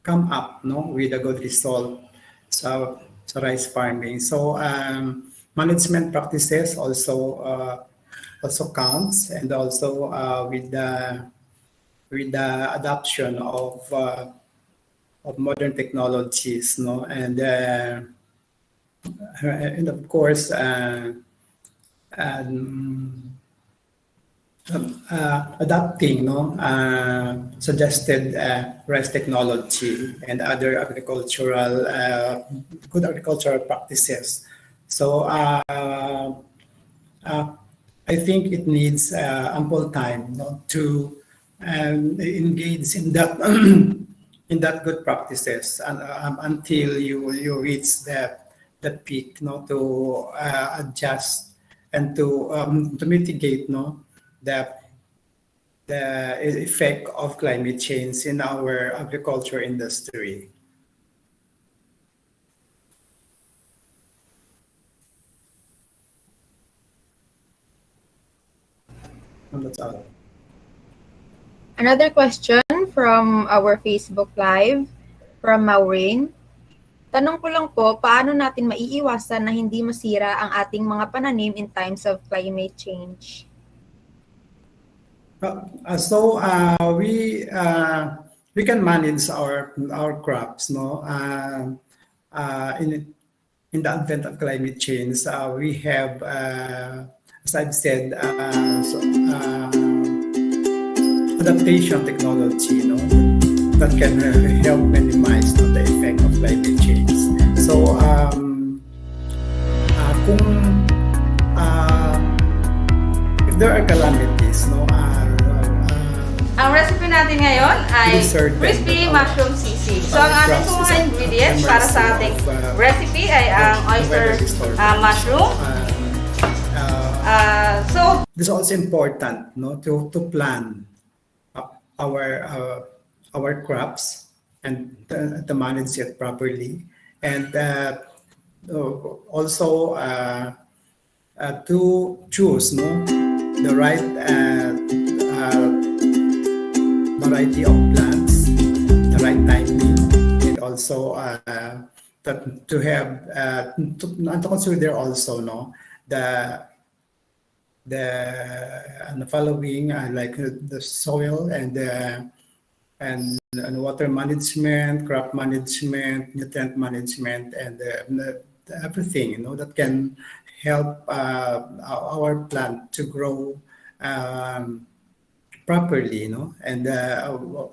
come up, no, with a good result. So rice farming. So management practices also counts, and also with the adoption of modern technologies, no, and of course adapting, no, suggested rice technology and other good agricultural practices. So I think it needs ample time, no, to engage in that in that good practices until you reach that peak, no, to adjust and to mitigate, no, the effect of climate change in our agriculture industry. And that's all. Another question from our Facebook Live from Maureen. Tanong ko lang po, paano natin maiiwasan na hindi masira ang ating mga pananim in times of climate change? We can manage our crops, no. In the advent of climate change, we have, as I've said, adaptation technology, no, that can help minimize the effect of climate change. So, if there are calamities, no, Ang recipe natin ngayon ay Certain crispy that mushroom sisig. So, ang ating crops mga is a ingredients para sa ating recipe ay ang oyster mushroom. So, This is also important, no, to plan our crops and to manage it properly, and also to choose, no, the right variety of plants, the right timing, and also to have to consider also, no, the following like the soil and water management, crop management, nutrient management, and everything, you know, that can help our plant to grow properly, you know, and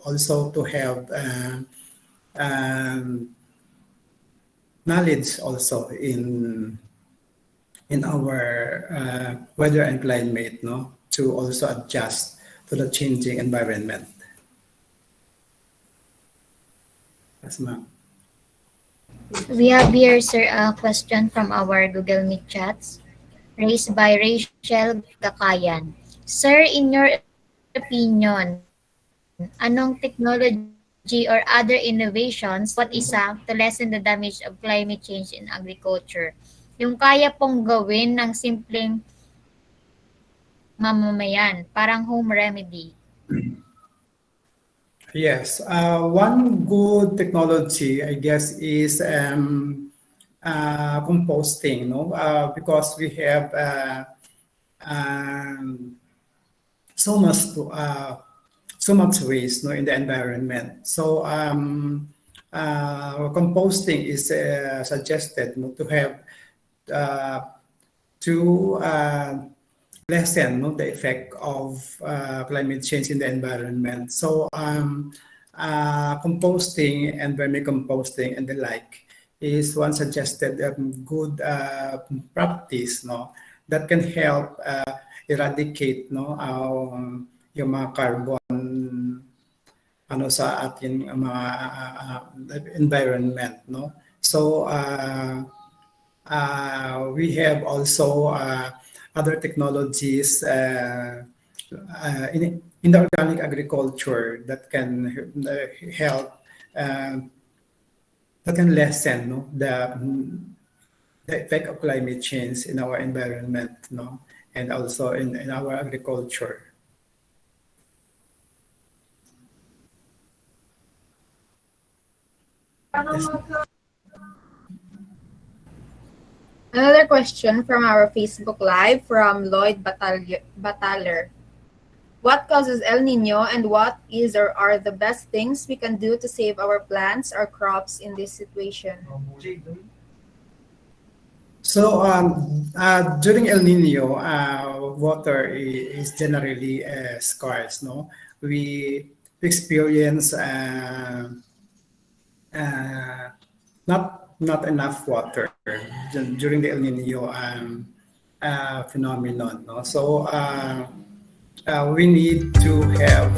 also to have knowledge also in our weather and climate, no, to also adjust to the changing environment. Yes, ma'am. We have here, sir, a question from our Google Meet chats raised by Rachel Gakayan. Sir, in your opinion, anong technology or other innovations what isa to lessen the damage of climate change in agriculture? Yung kaya pong gawin ng simpleng mamamayan, parang home remedy. Yes, one good technology, I guess, is composting, no, because we have so much waste, no, in the environment. So composting is suggested, no, to have to lessen, no, the effect of climate change in the environment. So composting and vermicomposting and the like is one suggested good practice, no, that can help eradicate, no, yung mga carbon sa ating mga environment, no. So we have also other technologies in the organic agriculture that can help, that can lessen, no, the effect of climate change in our environment, no, and also in our agriculture. Yes. Another question from our Facebook Live from Lloyd Bataller. What causes El Nino and what is or are the best things we can do to save our plants or crops in this situation? So during El Nino, water is generally scarce, no? We experience not enough water during the El Nino phenomenon, no? So we need to have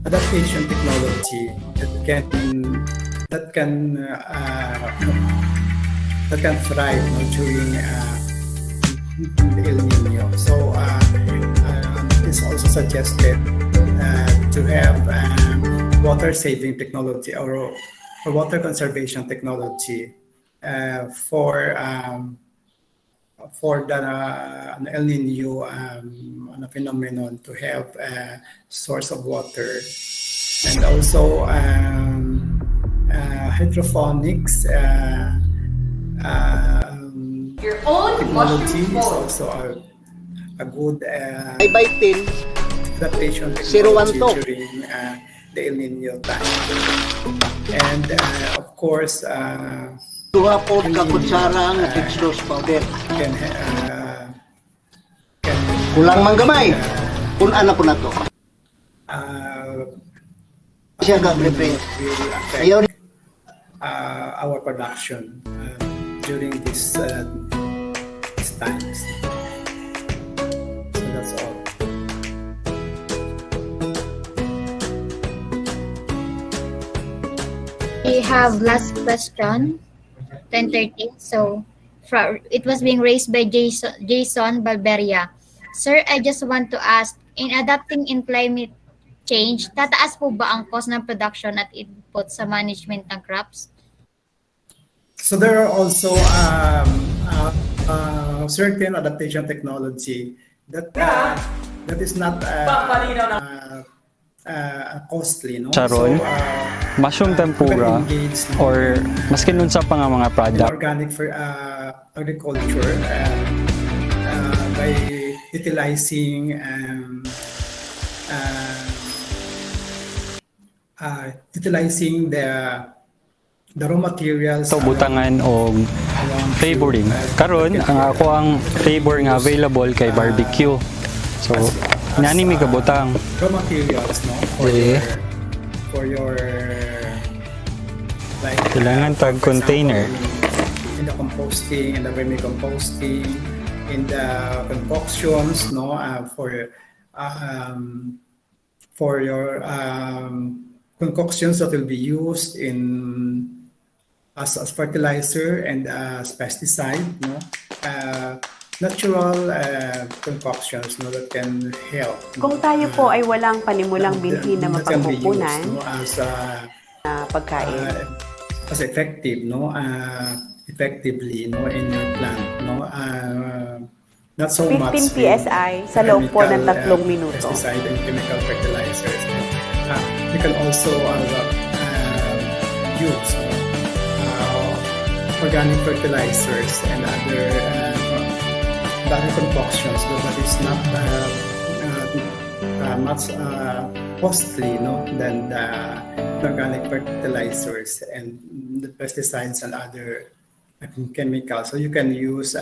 adaptation technology that can thrive, no, during the El Nino. So it's also suggested to have water saving technology or water conservation technology for the El Nino phenomenon, to have a source of water, and also hydroponics your own technology mushroom is bowl. also a good by 10 adaptation 01 technology to. during the El Nino time. And of course, Duha po ka kutsara ang dextrose powder. Kulang man gamay. Kun ana po nato. Siya ga prepare. Ayaw our production during these times. So that's all. have last question, 10:30. So, it was being raised by Jason Balberia. Sir, I just want to ask, in adapting in climate change, tataas po ba ang cost ng production at input sa management ng crops? So there are also certain adaptation technology that is not costly, no? Charon, mushroom tempura, or maski nun sa pang mga In product. organic for agriculture by utilizing the raw materials. So butangan o flavoring. Karon ang ako ang flavor nga available kay barbecue. So nanimi ka butang. Raw materials, no? For your like kailangan tag container. In the composting, in the vermicomposting, in the concoctions, no? For your concoctions that will be used in as fertilizer and as pesticide, no? Natural concoctions, no, that can help. Kung tayo po ay walang panimulang binhi na That can be used, mapagkukunan no, as pagkain. As effective, no, effectively, no, in your plant, no, not so 15 much PSI sa loob po ng 3 minuto. pesticide and chemical fertilizers. You can also use organic fertilizers and other concoctions, but that is not much costly, no, than the organic fertilizers and the pesticides and other chemicals. So you can use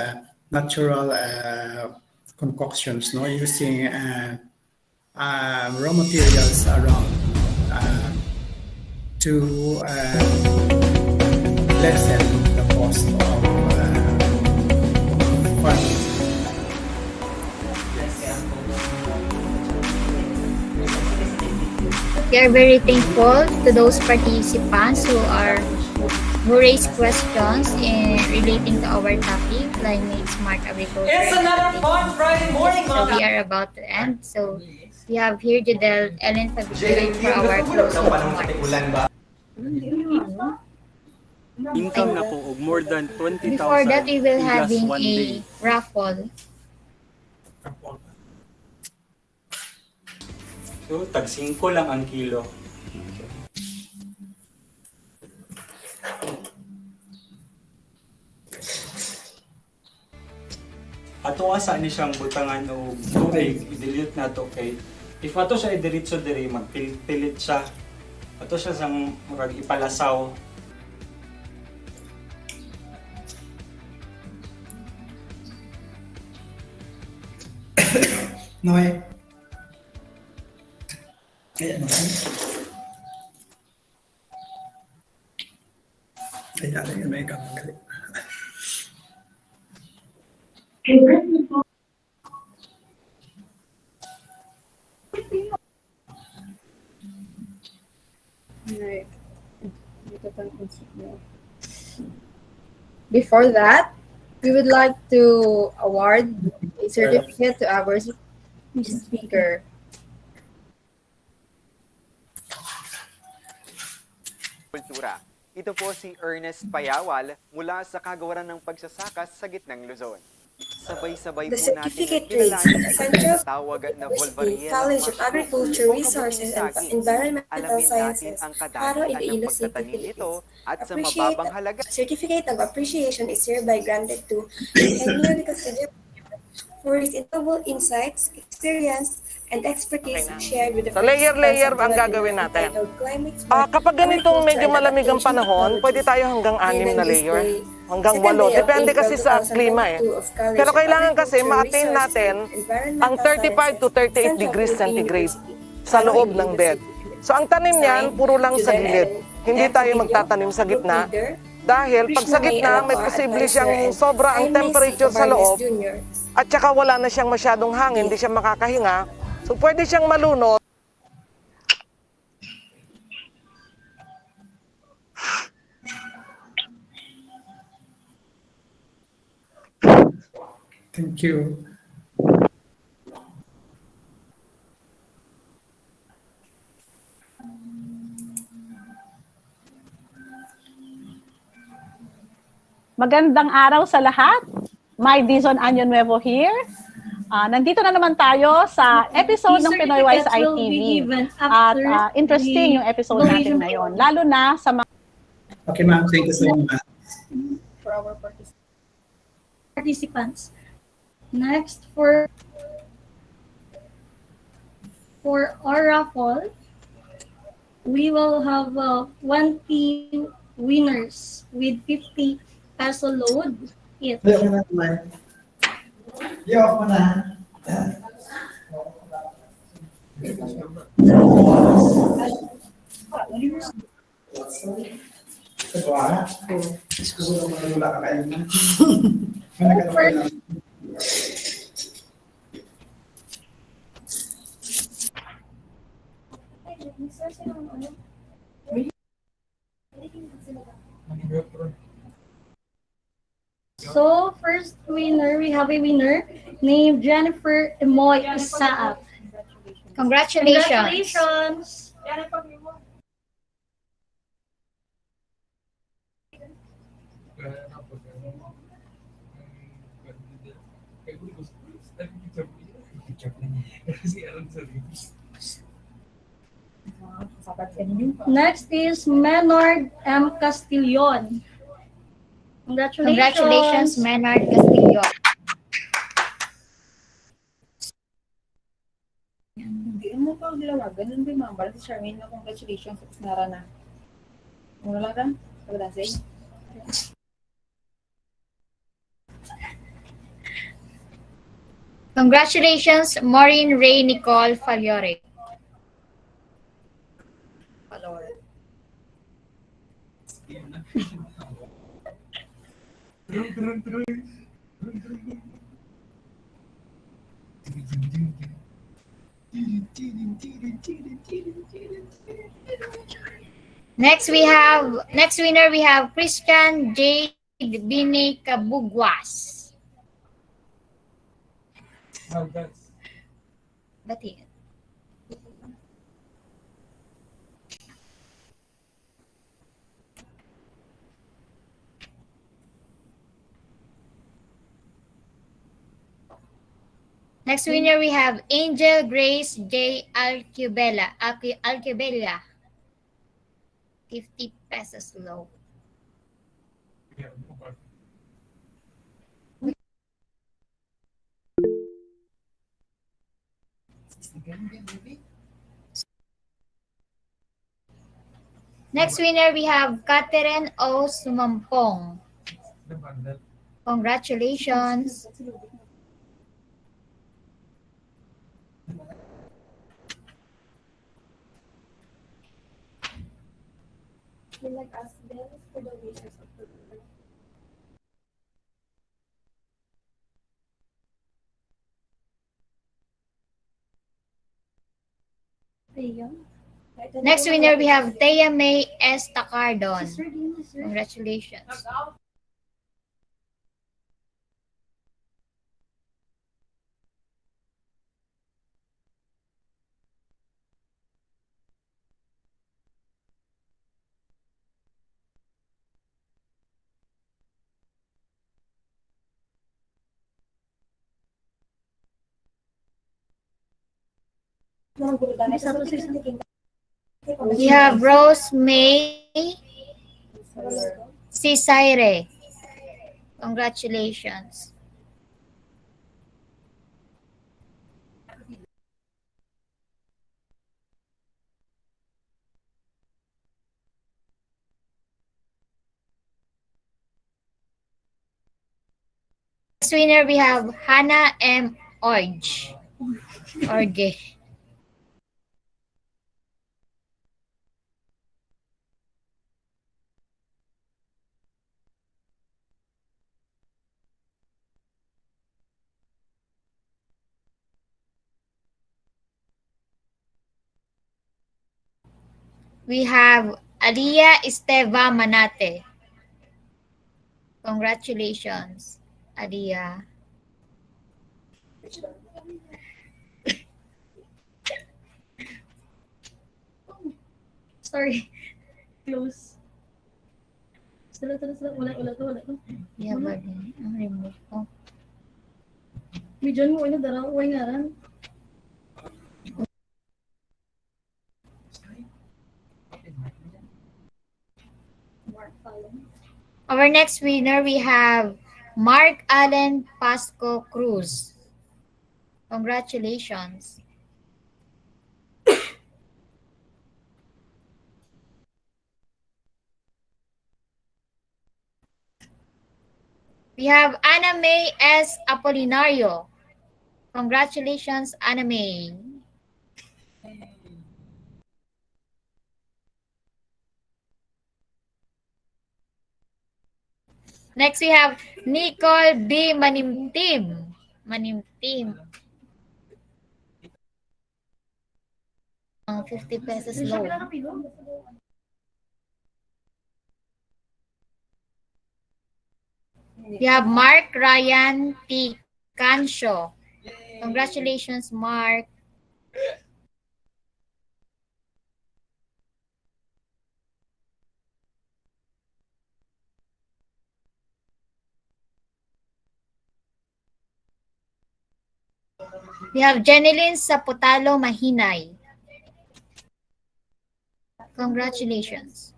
natural concoctions, no, using raw materials around to lessen the cost of farming. We are very thankful to those participants who raised questions in relating to our topic, climate smart agriculture. It's another fun Friday morning, So we are about to end. So we have here Jadel Ellen Fabian for our closing remarks. Income na po og more than 20,000. Before that, we will in just having one day. a raffle. So tag 5 lang ang kilo. Ato asa ni siyang butangan og tubig, i-delete na to kay if ato siya i-diretso diri magpilit siya. Ato siya sang murag ipalasaw. Noy. Ayan, ayan, may kamagali. Before that, we would like to award a certificate to our speaker. Kultura. Ito po si Ernest Payawal mula sa Kagawaran ng Pagsasakas sa Gitnang Luzon. Sabay-sabay The po natin certificate kilalanin reads, ang Central tawag na University Volvarian College of Agriculture, Resources and Environmental Alamin natin Sciences, ang Haro, kadalian ng Iloilo City, pagtatanim nito at sa Appreciate mababang halaga. certificate of appreciation is hereby granted to Henry Castillo for his invaluable insights, experience, and expertise shared with the So layer-layer ang gagawin natin. Kapag ganitong medyo malamig ang panahon, pwede tayo hanggang 6 na layer. Hanggang 8. Depende kasi sa klima eh. Pero kailangan kasi ma-attain natin ang 35 to 38 degrees centigrade sa loob ng bed. So ang tanim niyan, puro lang sa gilid. Hindi tayo magtatanim sa gitna. Dahil pag sa gitna, may posible siyang sobra ang temperature sa loob at saka wala na siyang masyadong hangin, hindi siya makakahinga. So pwede siyang malunod. Thank you. Magandang araw sa lahat. My Dizon Anyo Nuevo here. Nandito na naman tayo sa episode ng Pinoy Wise ITV. At interesting yung episode natin ngayon. Lalo na sa mga... Okay, ma'am. Thank you so much. For our participants. Next, for our raffle, we will have 20 winners with 50 peso load each. Yo, ako na. So, first winner, we have a winner named Jennifer Emoy Isaap. Congratulations. Congratulations. Next is Menard M. Castillon. Congratulations, Menard Castillo. Hindi mo pa gilawagan. Hindi mo ang si Charmaine na congratulations sa nara na. Wala ka? Wala say. Congratulations, Maureen Ray Nicole Fagliore. Next winner we have Christian J. Bini Kabugwas. Bati. Next winner we have Angel Grace J. Alcubela. 50 pesos low. Next winner we have Catherine O. Sumampong. Congratulations. We like ask them for the winners of the Next winner we have Thea May S. Takardon. Congratulations. We have Rose May Cisaire. Congratulations. Next winner we have Hannah M. Orge. We have Alia Esteva Manate. Congratulations, Alia. Sorry. Close. Wala to. Yeah, but ang remote ko. Medyo mo ina daraw, way ngaran. Our next winner, we have Mark Allen Pasco Cruz. Congratulations. We have Anna May S. Apolinario. Congratulations, Anna May. Next, we have Nicole B. Manimtim. 50 pesos low. We have Mark Ryan T. Cancio. Congratulations, Mark. We have Jeneline Sapotalo Mahinay. Congratulations.